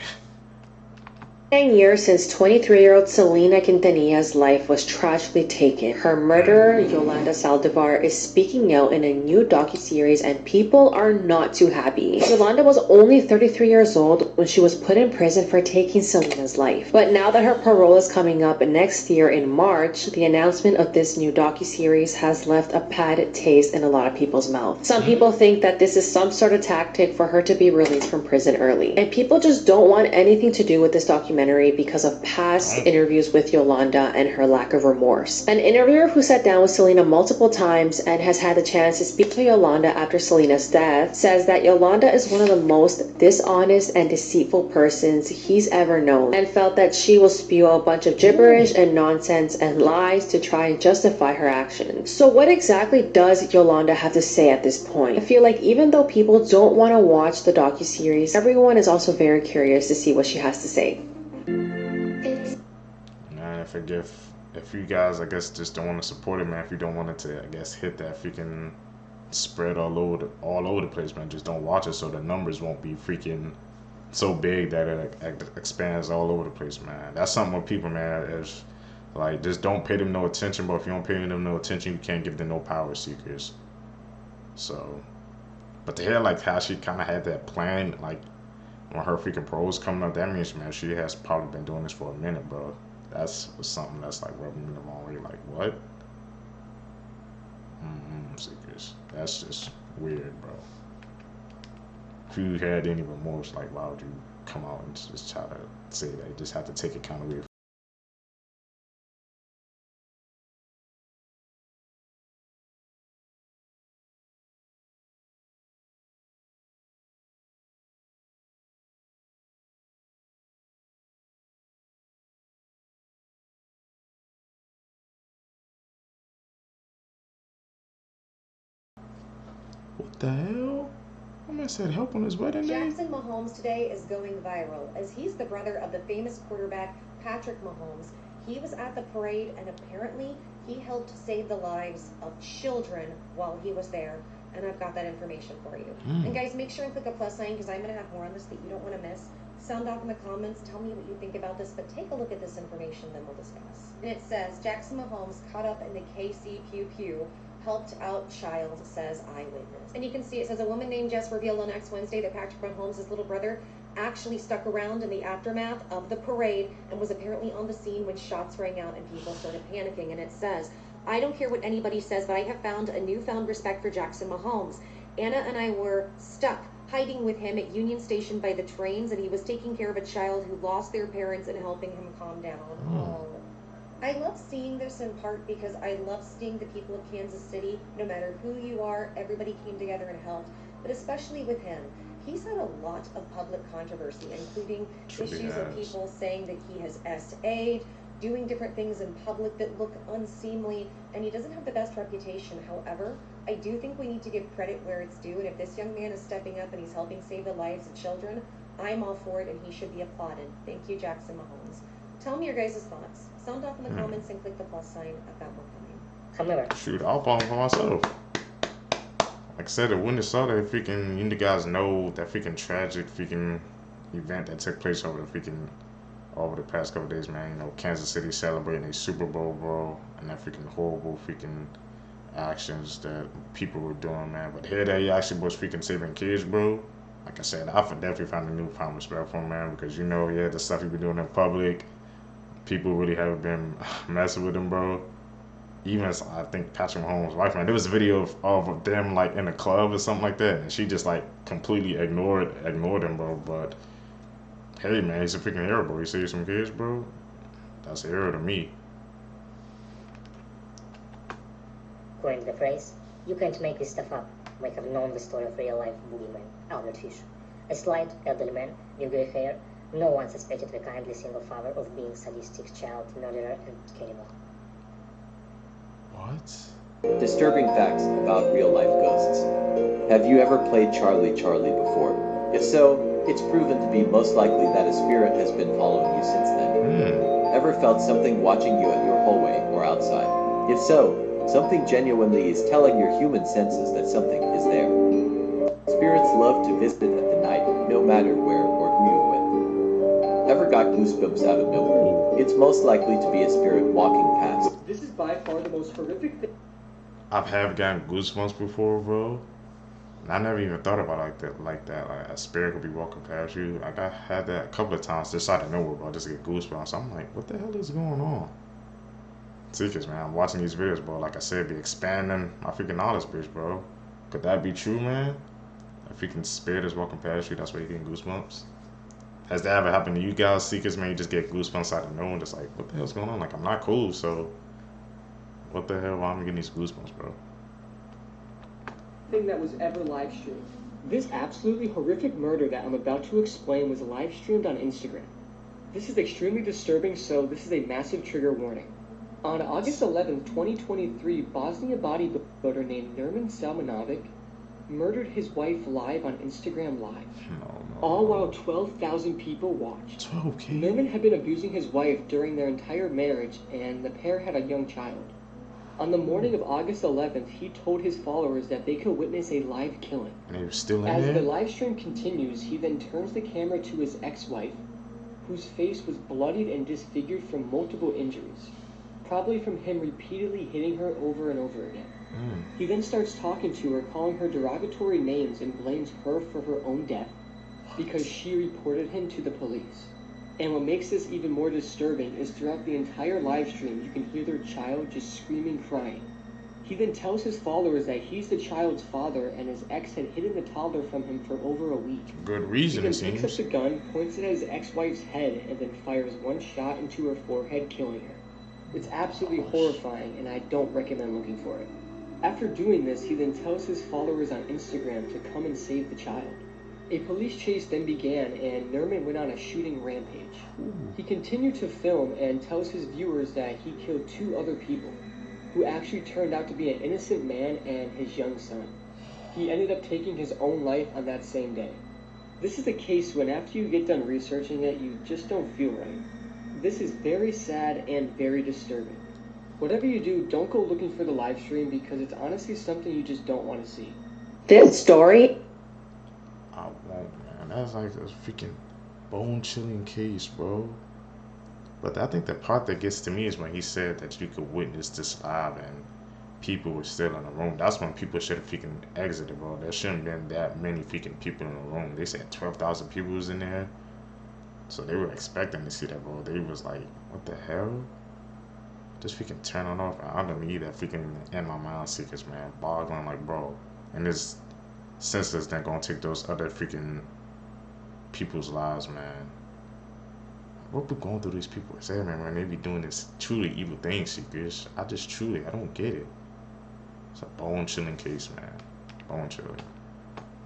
Speaker 3: 9 years since 23-year-old Selena Quintanilla's life was tragically taken. Her murderer, Yolanda Saldivar, is speaking out in a new docuseries and people are not too happy. Yolanda was only 33 years old when she was put in prison for taking Selena's life. But now that her parole is coming up next year in March, the announcement of this new docuseries has left a bad taste in a lot of people's mouth. Some people think that this is some sort of tactic for her to be released from prison early. And people just don't want anything to do with this documentary because of past interviews with Yolanda and her lack of remorse. An interviewer who sat down with Selena multiple times and has had the chance to speak to Yolanda after Selena's death says that Yolanda is one of the most dishonest and deceitful persons he's ever known, and felt that she will spew a bunch of gibberish and nonsense and lies to try and justify her actions. So what exactly does Yolanda have to say at this point? I feel like even though people don't want to watch the docuseries, everyone is also very curious to see what she has to say.
Speaker 1: Man, if you guys, I guess, just don't want to support it, man, if you don't want it to, I guess, hit that freaking spread all over the place, man, just don't watch it so the numbers won't be freaking so big that it expands all over the place, man. That's something with people, man, is like, just don't pay them no attention. But if you don't pay them no attention, you can't give them no power seekers. So, but to hear like how she kind of had that plan, like when her freaking pros coming up, that means, man, she has probably been doing this for a minute, bro. That's something that's like rubbing me the wrong way. Like, what? Seekers. That's just weird, bro. If you had any remorse, like, why would you come out and just try to say that? You just have to take accountability. What the hell? I mean, said help on his wedding day.
Speaker 2: Jackson Mahomes today is going viral as he's the brother of the famous quarterback Patrick Mahomes. He was at the parade and apparently he helped save the lives of children while he was there. And I've got that information for you. And guys, make sure and click a plus sign because I'm going to have more on this that you don't want to miss. Sound off in the comments. Tell me what you think about this, but take a look at this information, then we'll discuss. And it says, Jackson Mahomes caught up in the KC Pew Pew. Helped out child, says eyewitness. And you can see it says a woman named Jess revealed on next Wednesday that Patrick Mahomes' little brother actually stuck around in the aftermath of the parade and was apparently on the scene when shots rang out and people started panicking. And it says, I don't care what anybody says, but I have found a newfound respect for Jackson Mahomes. Anna and I were stuck hiding with him at Union Station by the trains, and he was taking care of a child who lost their parents and helping him calm down. I love seeing this in part because I love seeing the people of Kansas City, no matter who you are, everybody came together and helped, but especially with him. He's had a lot of public controversy, including issues of people saying that he has SA'd, doing different things in public that look unseemly, and he doesn't have the best reputation. However, I do think we need to give credit where it's due, and if this young man is stepping up and he's helping save the lives of children, I'm all for it and he should be applauded. Thank you, Jackson Mahomes. Tell me your guys' thoughts. Sound off in the comments and click the plus sign. I've got more coming.
Speaker 1: Shoot, I'll follow for myself. Like I said, when I saw that freaking, you guys know that freaking tragic freaking event that took place over the past couple days, man. You know, Kansas City celebrating a Super Bowl, bro, and that freaking horrible freaking actions that people were doing, man. But here that he actually was freaking saving kids, bro. Like I said, I definitely found a newfound respect for him, man, because you know, yeah, the stuff he been doing in public, people really haven't been messing with him, bro. Even as I think Patrick Mahomes' wife, man, there was a video of them like in a club or something like that, and she just like completely ignored him, bro. But hey, man, he's a freaking hero, bro. He saved some kids, bro. That's a hero to me.
Speaker 24: Coined the phrase, you can't make this stuff up. We have known the story of real-life boogeyman, Albert Fish. A slight, elderly man with grey hair, no one suspected the kindly single father of being sadistic child murderer and cannibal.
Speaker 1: What?
Speaker 12: Disturbing facts about real-life ghosts. Have you ever played Charlie before? If so, it's proven to be most likely that a spirit has been following you since then. Ever felt something watching you at your hallway or outside? If so, something genuinely is telling your human senses that something is there. Spirits love to visit at the night, no matter where or who you're with. Ever got goosebumps out of nowhere? It's most likely to be a spirit walking past.
Speaker 9: This is by far the most horrific thing.
Speaker 1: I've gotten goosebumps before, bro. And I never even thought about like a spirit could be walking past you. Like I had that a couple of times just out of nowhere, bro. I just get goosebumps. I'm like, what the hell is going on? Seekers, man, I'm watching these videos, bro. Like I said, be expanding my freaking knowledge, bitch, bro. Could that be true, man? A freaking spirit is walking past you, that's why you're getting goosebumps. Has that ever happened to you guys, Seekers, man? You just get goosebumps out of nowhere, just like, what the hell's going on? Like, I'm not cool, so what the hell? Why am I getting these goosebumps, bro?
Speaker 9: Thing that was ever live streamed. This absolutely horrific murder that I'm about to explain was live streamed on Instagram. This is extremely disturbing, so this is a massive trigger warning. On August 11, 2023, Bosnia bodybuilder named Nermin Salmanovic murdered his wife live on Instagram Live. All while 12,000 people watched.
Speaker 1: 12K?
Speaker 9: Nermin had been abusing his wife during their entire marriage, and the pair had a young child. On the morning of August 11th, he told his followers that they could witness a live killing.
Speaker 1: And he was still in
Speaker 9: As
Speaker 1: there?
Speaker 9: the live stream continues, he then turns the camera to his ex-wife, whose face was bloodied and disfigured from multiple injuries, probably from him repeatedly hitting her over and over again. He then starts talking to her, calling her derogatory names, and blames her for her own death because she reported him to the police. And what makes this even more disturbing is throughout the entire live stream, you can hear their child just screaming, crying. He then tells his followers that he's the child's father and his ex had hidden the toddler from him for over a week.
Speaker 1: Good reason, it
Speaker 9: seems. He then picks up the gun, points it at his ex-wife's head, and then fires one shot into her forehead, killing her. It's absolutely horrifying, and I don't recommend looking for it. After doing this, he then tells his followers on Instagram to come and save the child. A police chase then began, and Nermin went on a shooting rampage. He continued to film and tells his viewers that he killed 2 other people, who actually turned out to be an innocent man and his young son. He ended up taking his own life on that same day. This is a case when after you get done researching it, you just don't feel right. This is very sad and very disturbing. Whatever you do, don't go looking for the live stream because it's honestly something you just don't want to see.
Speaker 3: This story...
Speaker 1: I won't, man. That's like a freaking bone-chilling case, bro. But I think the part that gets to me is when he said that you could witness this live and people were still in the room. That's when people should have freaking exited, bro. There shouldn't have been that many freaking people in the room. They said 12,000 people was in there. So they were expecting to see that, bro. They was like, what the hell? Just freaking turning off. I don't need that freaking in my mind, Seekers, man. Boggling, like, bro. And this senseless thing gonna take those other freaking people's lives, man. What we going through these people? Say, man, when they be doing this truly evil thing, Seekers. I don't get it. It's a bone-chilling case, man. Bone-chilling.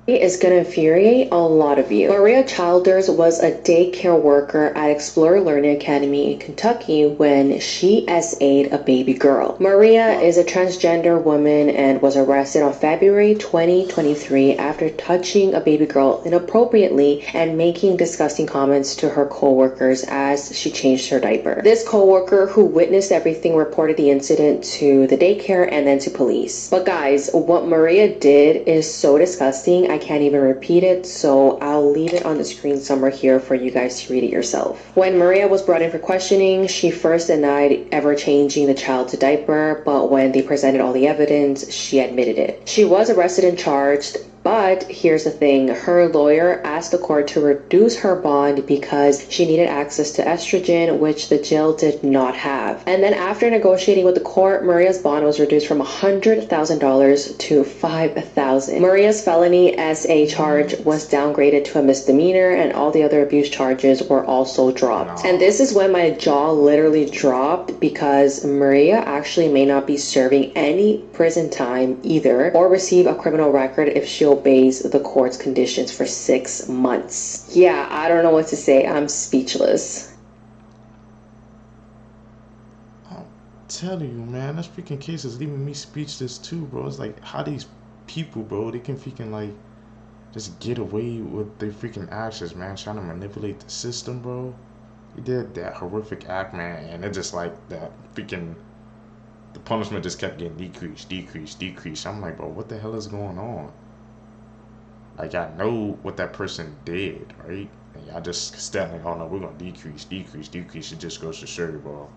Speaker 3: Is going to infuriate a lot of you. Maria Childers was a daycare worker at Explorer Learning Academy in Kentucky when she SA'd a baby girl. Maria is a transgender woman and was arrested on February 2023 after touching a baby girl inappropriately and making disgusting comments to her co-workers as she changed her diaper. This co-worker who witnessed everything reported the incident to the daycare and then to police. But guys, what Maria did is so disgusting. I can't even repeat it, so I'll leave it on the screen somewhere here for you guys to read it yourself. When Maria was brought in for questioning, she first denied ever changing the child's diaper, but when they presented all the evidence, she admitted it. She was arrested and charged, but here's the thing, her lawyer asked the court to reduce her bond because she needed access to estrogen, which the jail did not have. And then after negotiating with the court, Maria's bond was reduced from $100,000 to $5,000. Maria's felony SA charge was downgraded to a misdemeanor, and all the other abuse charges were also dropped. And this is when my jaw literally dropped because Maria actually may not be serving any prison time either, or receive a criminal record if she obeys the court's conditions for 6 months. Yeah, I don't know what to say. I'm speechless.
Speaker 1: I'm telling you, man, this freaking case is leaving me speechless too, bro. It's like, how these people, bro, they can freaking like just get away with their freaking actions, man, trying to manipulate the system, bro. He did that horrific act, man, and it just like that freaking, the punishment just kept getting decreased. I'm like, bro, what the hell is going on? Like, I know what that person did, right? And y'all just stepping like, oh no, we're gonna decrease. It just goes to show you, bro.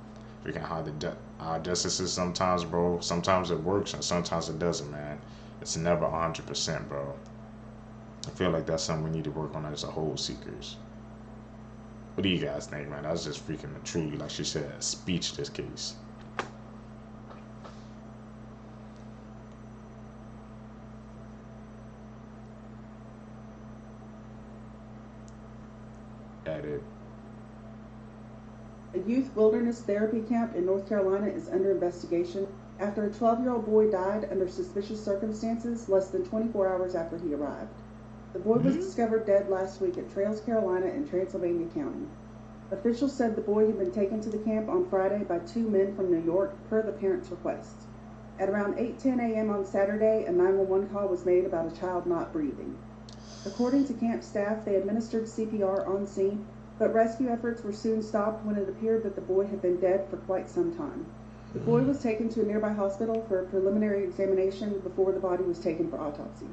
Speaker 1: Freaking how justice is sometimes, bro. Sometimes it works and sometimes it doesn't, man. It's never 100%, bro. I feel like that's something we need to work on as a whole, Seekers. What do you guys think, man? That's just freaking truly, like she said, a speechless case. Edit.
Speaker 14: A youth wilderness therapy camp in North Carolina is under investigation after a 12-year-old boy died under suspicious circumstances less than 24 hours after he arrived. The boy was discovered dead last week at Trails, Carolina in Transylvania County. Officials said the boy had been taken to the camp on Friday by 2 men from New York per the parents' request. At around 8:10 a.m. on Saturday, a 911 call was made about a child not breathing. According to camp staff, they administered CPR on scene, but rescue efforts were soon stopped when it appeared that the boy had been dead for quite some time. The boy was taken to a nearby hospital for a preliminary examination before the body was taken for autopsy.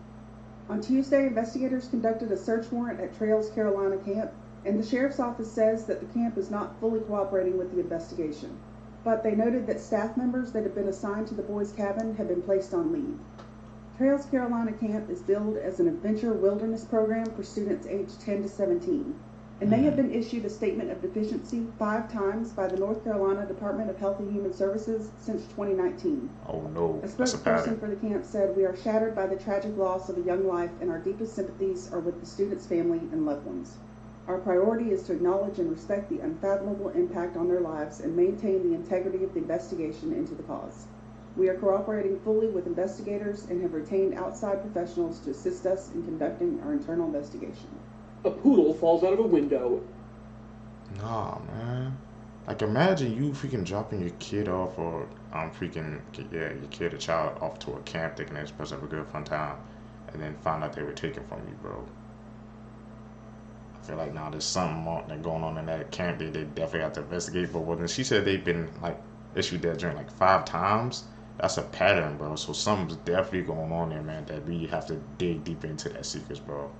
Speaker 14: On Tuesday, investigators conducted a search warrant at Trails, Carolina camp, and the sheriff's office says that the camp is not fully cooperating with the investigation. But they noted that staff members that had been assigned to the boys' cabin had been placed on leave. Trails, Carolina camp is billed as an adventure wilderness program for students aged 10 to 17, and they have been issued a statement of deficiency 5 times by the North Carolina Department of Health and Human Services since 2019.
Speaker 1: Oh no,
Speaker 14: a spokesperson for the camp said, "We are shattered by the tragic loss of a young life, and our deepest sympathies are with the students' family and loved ones. Our priority is to acknowledge and respect the unfathomable impact on their lives and maintain the integrity of the investigation into the cause. We are cooperating fully with investigators and have retained outside professionals to assist us in conducting our internal investigation."
Speaker 15: A poodle falls out of a window.
Speaker 1: Nah, man. Like, imagine you freaking dropping your kid off, or your kid or child off to a camp thinking they're supposed to have a good fun time, and then find out they were taken from you, bro. I feel like now there's something more that going on in that camp that they definitely have to investigate. But when she said they've been like issued that drink like 5 times, that's a pattern, bro. So something's definitely going on there, man, that we have to dig deep into that, Seekers, bro.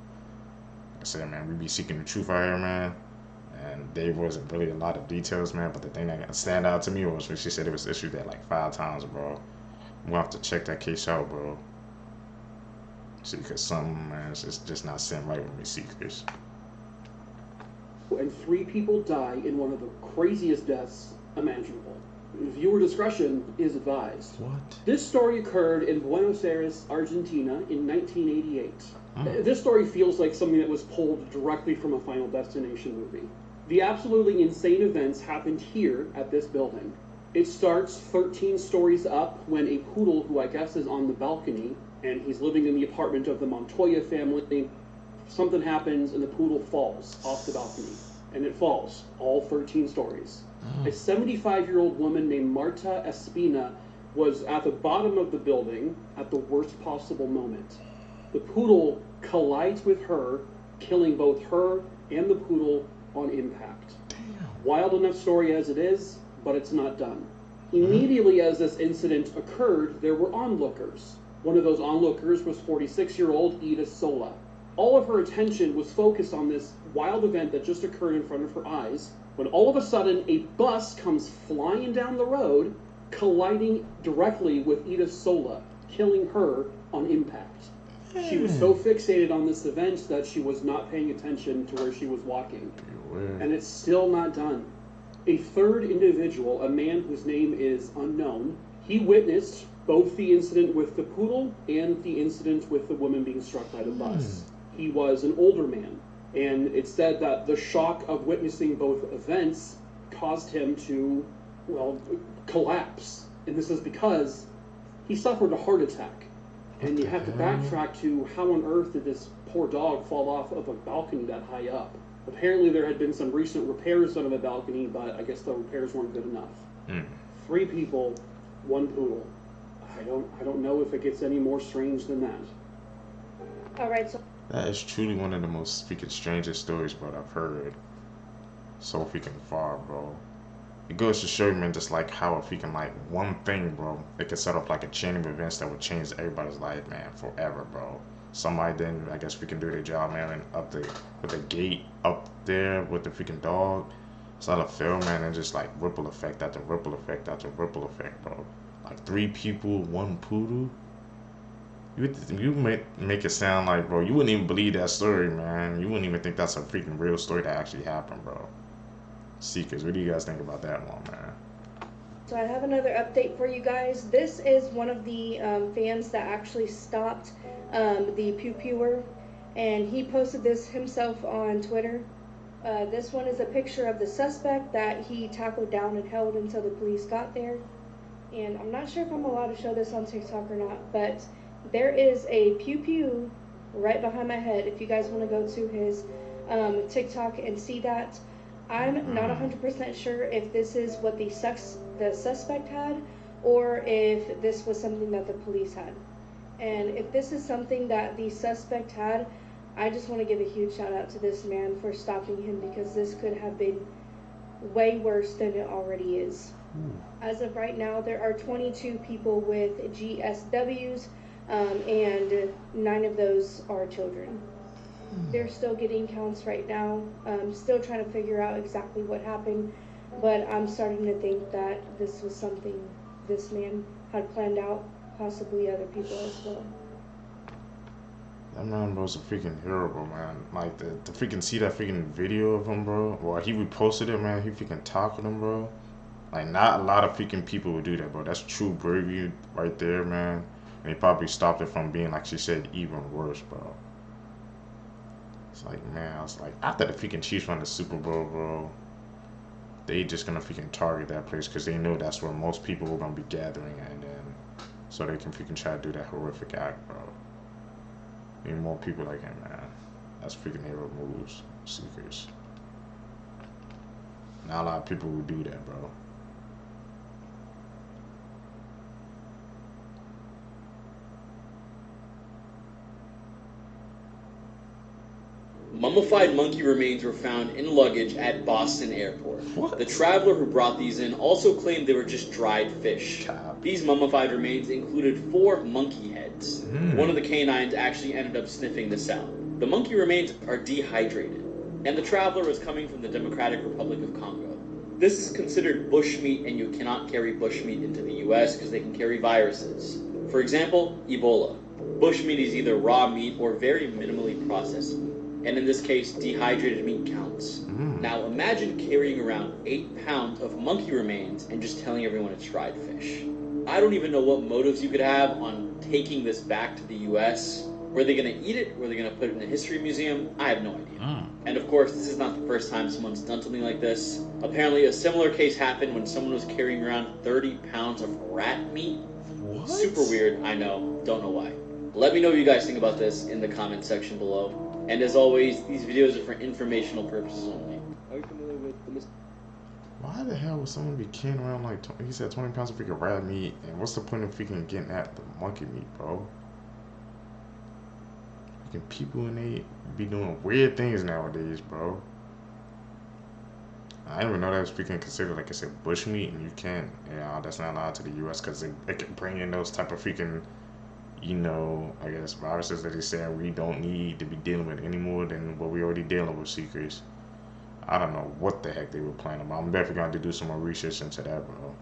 Speaker 1: I said, man, we be seeking the truth out here, man. And there wasn't really a lot of details, man. But the thing that stand out to me was when she said it was issued that like 5 times, bro. We'll have to check that case out, bro. See, because something, man, it's just not sitting right with me, Seekers.
Speaker 15: And 3 people die in one of the craziest deaths imaginable. Viewer discretion is advised.
Speaker 1: What?
Speaker 15: This story occurred in Buenos Aires, Argentina in 1988. This story feels like something that was pulled directly from a Final Destination movie. The absolutely insane events happened here at this building. It starts 13 stories up when a poodle, who I guess is on the balcony, and he's living in the apartment of the Montoya family, something happens and the poodle falls off the balcony. And it falls, all 13 stories. A 75-year-old woman named Marta Espina was at the bottom of the building at the worst possible moment. The poodle collides with her, killing both her and the poodle on impact. Damn. Wild enough story as it is, but it's not done. Immediately as this incident occurred, there were onlookers. One of those onlookers was 46-year-old Ida Sola. All of her attention was focused on this wild event that just occurred in front of her eyes, when all of a sudden a bus comes flying down the road, colliding directly with Ida Sola, killing her on impact. She was so fixated on this event that she was not paying attention to where she was walking. And it's still not done. A third individual, a man whose name is unknown, he witnessed both the incident with the poodle and the incident with the woman being struck by the bus. He was an older man, and it said that the shock of witnessing both events caused him to, well, collapse. And this is because he suffered a heart attack. And you have to backtrack to how on earth did this poor dog fall off of a balcony that high up? Apparently there had been some recent repairs done on the balcony, but I guess the repairs weren't good enough. 3 people, 1 poodle. I don't know if it gets any more strange than that.
Speaker 2: Alright, so
Speaker 1: that is truly one of the most freaking strangest stories, bro, I've heard so freaking far, bro. It goes to show you, man, just like how a freaking like one thing, bro, it could set up like a chain of events that would change everybody's life, man, forever, bro. Somebody then, I guess we can do their job, man, and with the gate up there with the freaking dog. It's not a film, man, and just like ripple effect after ripple effect after ripple effect, bro. Like 3 people, 1 poodle. You make it sound like, bro, you wouldn't even believe that story, man. You wouldn't even think that's a freaking real story that actually happened, bro. Seekers, what do you guys think about that one, man?
Speaker 16: So I have another update for you guys. This is one of the fans that actually stopped the pew-pewer, and he posted this himself on Twitter. This one is a picture of the suspect that he tackled down and held until the police got there. And I'm not sure if I'm allowed to show this on TikTok or not, but there is a pew-pew right behind my head. If you guys want to go to his TikTok and see that. I'm not 100% sure if this is what the suspect had, or if this was something that the police had. And if this is something that the suspect had, I just want to give a huge shout out to this man for stopping him, because this could have been way worse than it already is. As of right now, there are 22 people with GSWs, and 9 of those are children. They're still getting counts right now. Still trying to figure out exactly what happened, but I'm starting to think that this was something this man had planned out, possibly other people as well.
Speaker 1: That man was a freaking hero, bro, man. Like, to freaking see that freaking video of him, bro. Well, he reposted it, man. He freaking tackled him, bro. Like, not a lot of freaking people would do that, bro. That's true bravery right there, man. And he probably stopped it from being, like she said, even worse, bro. It's like, man, I was like, after the freaking Chiefs won the Super Bowl, bro, they just gonna freaking target that place because they know that's where most people were gonna be gathering, and then so they can freaking try to do that horrific act, bro. Need more people like him, man. That's freaking hero moves, Seekers. Not a lot of people would do that, bro.
Speaker 13: Mummified monkey remains were found in luggage at Boston Airport. What? The traveler who brought these in also claimed they were just dried fish. These mummified remains included 4 monkey heads. One of the canines actually ended up sniffing this out. The monkey remains are dehydrated, and the traveler was coming from the Democratic Republic of Congo. This is considered bushmeat, and you cannot carry bushmeat into the US because they can carry viruses. For example, Ebola. Bushmeat is either raw meat or very minimally processed meat. And in this case, dehydrated meat counts. Now imagine carrying around 8 pounds of monkey remains and just telling everyone it's dried fish. I don't even know what motives you could have on taking this back to the US. Were they going to eat it? Were they going to put it in a history museum? I have no idea. And of course, this is not the first time someone's done something like this. Apparently, a similar case happened when someone was carrying around 30 pounds of rat meat. What? Super weird, I know. Don't know why. Let me know what you guys think about this in the comment section below. And as always, these videos are for informational purposes only.
Speaker 9: Are you familiar with the
Speaker 1: Why the hell would someone be carrying around like, he said 20 pounds of freaking rat meat, and what's the point of freaking getting at the monkey meat, bro? Freaking people and they be doing weird things nowadays, bro. I didn't even know that was freaking considered, like I said, bush meat, and you can't, that's not allowed to the US because it can bring in those type of freaking, you know, I guess viruses that they say we don't need to be dealing with any more than what we already dealing with, Seekers. I don't know what the heck they were planning, but I'm definitely going to do some more research into that, bro.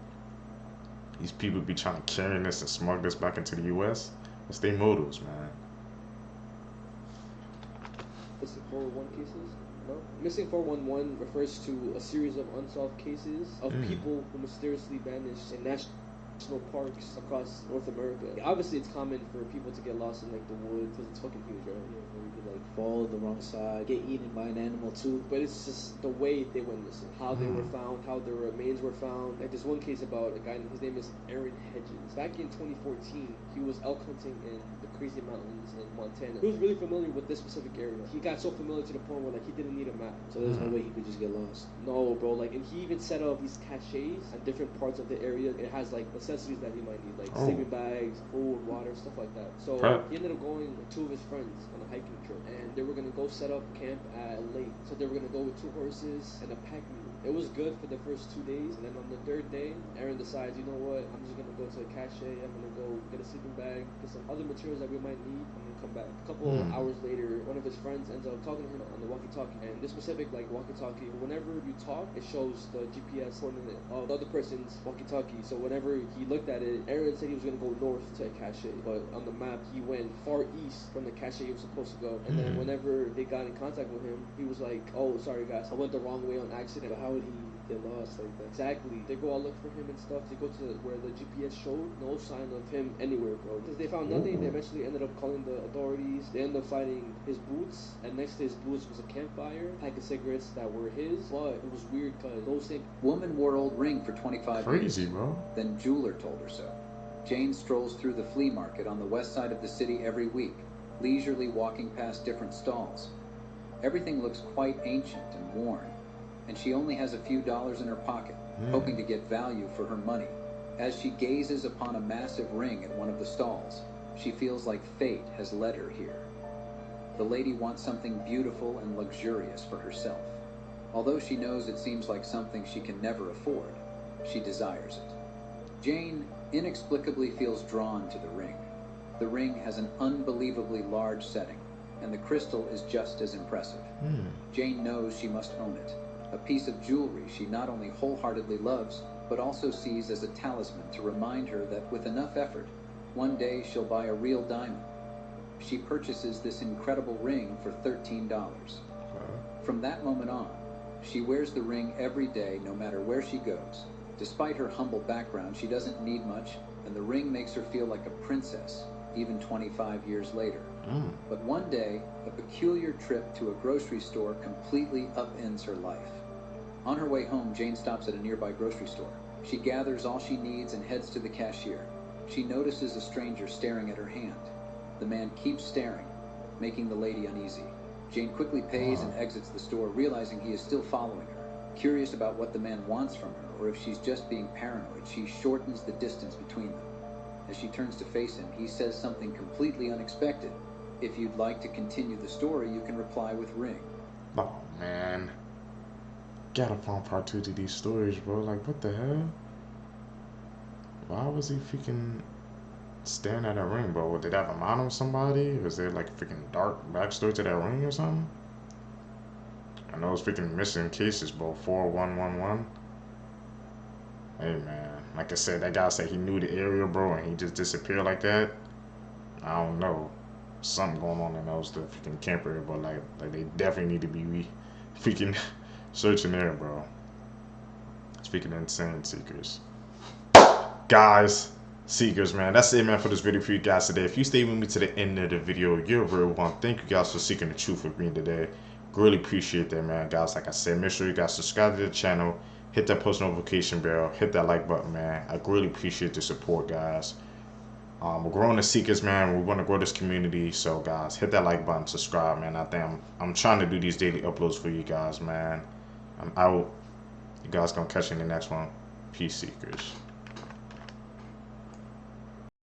Speaker 1: These people be trying to carry this and smuggle this back into the U.S. What's their motives, man?
Speaker 9: Missing 411 cases? No. Missing 411 refers to a series of unsolved cases of people who mysteriously vanished in national parks across North America. Obviously, it's common for people to get lost in like the woods because it's fucking huge, right? Yeah, where you could like fall the wrong side, get eaten by an animal too. But it's just the way they went missing, how they were found, how their remains were found. Like there's one case about a guy, his name is Aaron Hedges. Back in 2014, he was elk hunting in the Crazy Mountains in Montana. He was really familiar with this specific area. He got so familiar to the point where like he didn't need a map. So there's no way he could just get lost. No, bro. Like, and he even set up these caches on different parts of the area. It has like necessities that he might need, like sleeping bags, food, water, stuff like that. So he ended up going with 2 of his friends on a hiking trip, and they were gonna go set up camp at a lake. So they were gonna go with 2 horses and a pack mule.
Speaker 11: It was good for the first 2 days, and then on the third day, Aaron decides, you know what, I'm just gonna go to a cache, I'm gonna go get a sleeping bag, get some other materials that we might need, I'm gonna come back. A couple hours later, one of his friends ends up talking to him on the walkie-talkie, and this specific walkie-talkie, whenever you talk, it shows the GPS coordinate of the other person's walkie-talkie. So whenever he looked at it, Aaron said he was gonna go north to a cache, but on the map he went far east from the cache he was supposed to go. And then whenever they got in contact with him, he was like, oh, sorry guys, I went the wrong way on accident. How would he get lost like that? Exactly. They go all look for him and stuff. They go to where the GPS showed, no sign of him anywhere, bro. Because they found nothing, they eventually ended up calling the authorities. They ended up finding his boots, and next to his boots was a campfire, a pack of cigarettes that were his. But it was weird because those things.
Speaker 17: Woman wore old ring for 25
Speaker 1: Crazy,
Speaker 17: years.
Speaker 1: bro.
Speaker 17: Then jeweler told her so. Jane strolls through the flea market on the west side of the city every week, leisurely walking past different stalls. Everything looks quite ancient and worn, and she only has a few dollars in her pocket, hoping to get value for her money. As she gazes upon a massive ring at one of the stalls, she feels like fate has led her here. The lady wants something beautiful and luxurious for herself. Although she knows it seems like something she can never afford, she desires it. Jane inexplicably feels drawn to the ring. The ring has an unbelievably large setting, and the crystal is just as impressive. Jane knows she must own it, a piece of jewelry she not only wholeheartedly loves, but also sees as a talisman to remind her that with enough effort, one day she'll buy a real diamond. She purchases this incredible ring for $13. From that moment on, she wears the ring every day no matter where she goes. Despite her humble background, she doesn't need much, and the ring makes her feel like a princess, even 25 years later. But one day, a peculiar trip to a grocery store completely upends her life. On her way home, Jane stops at a nearby grocery store. She gathers all she needs and heads to the cashier. She notices a stranger staring at her hand. The man keeps staring, making the lady uneasy. Jane quickly pays and exits the store, realizing he is still following her. Curious about what the man wants from her, or if she's just being paranoid, she shortens the distance between them. As she turns to face him, he says something completely unexpected. If you'd like to continue the story, you can reply with ring.
Speaker 1: Oh, man. Gotta find part 2 to these stories, bro. Like, what the hell? Why was he freaking staring at that ring, bro? Did they have a mind on somebody? Was there, like, a freaking dark backstory to that ring or something? I know it's freaking missing cases, bro. 4111. Hey, man. Like I said, that guy said he knew the area, bro, and he just disappeared like that. I don't know. Something going on in those the freaking camp area, but like they definitely need to be freaking searching there, bro. Speaking of insane seekers. Guys, seekers, man, that's it, man, for this video for you guys today. If you stay with me to the end of the video, you're a real one. Thank you guys for seeking the truth with me today. Really appreciate that, man. Guys, like I said, make sure you guys subscribe to the channel, hit that post notification bell, hit that like button, man. I really appreciate the support, guys. We're growing the seekers, man. We want to grow this community, so guys, hit that like button, subscribe, man. I think I'm trying to do these daily uploads for you guys, man. I'm out. You guys gonna catch you in the next one. Peace, seekers.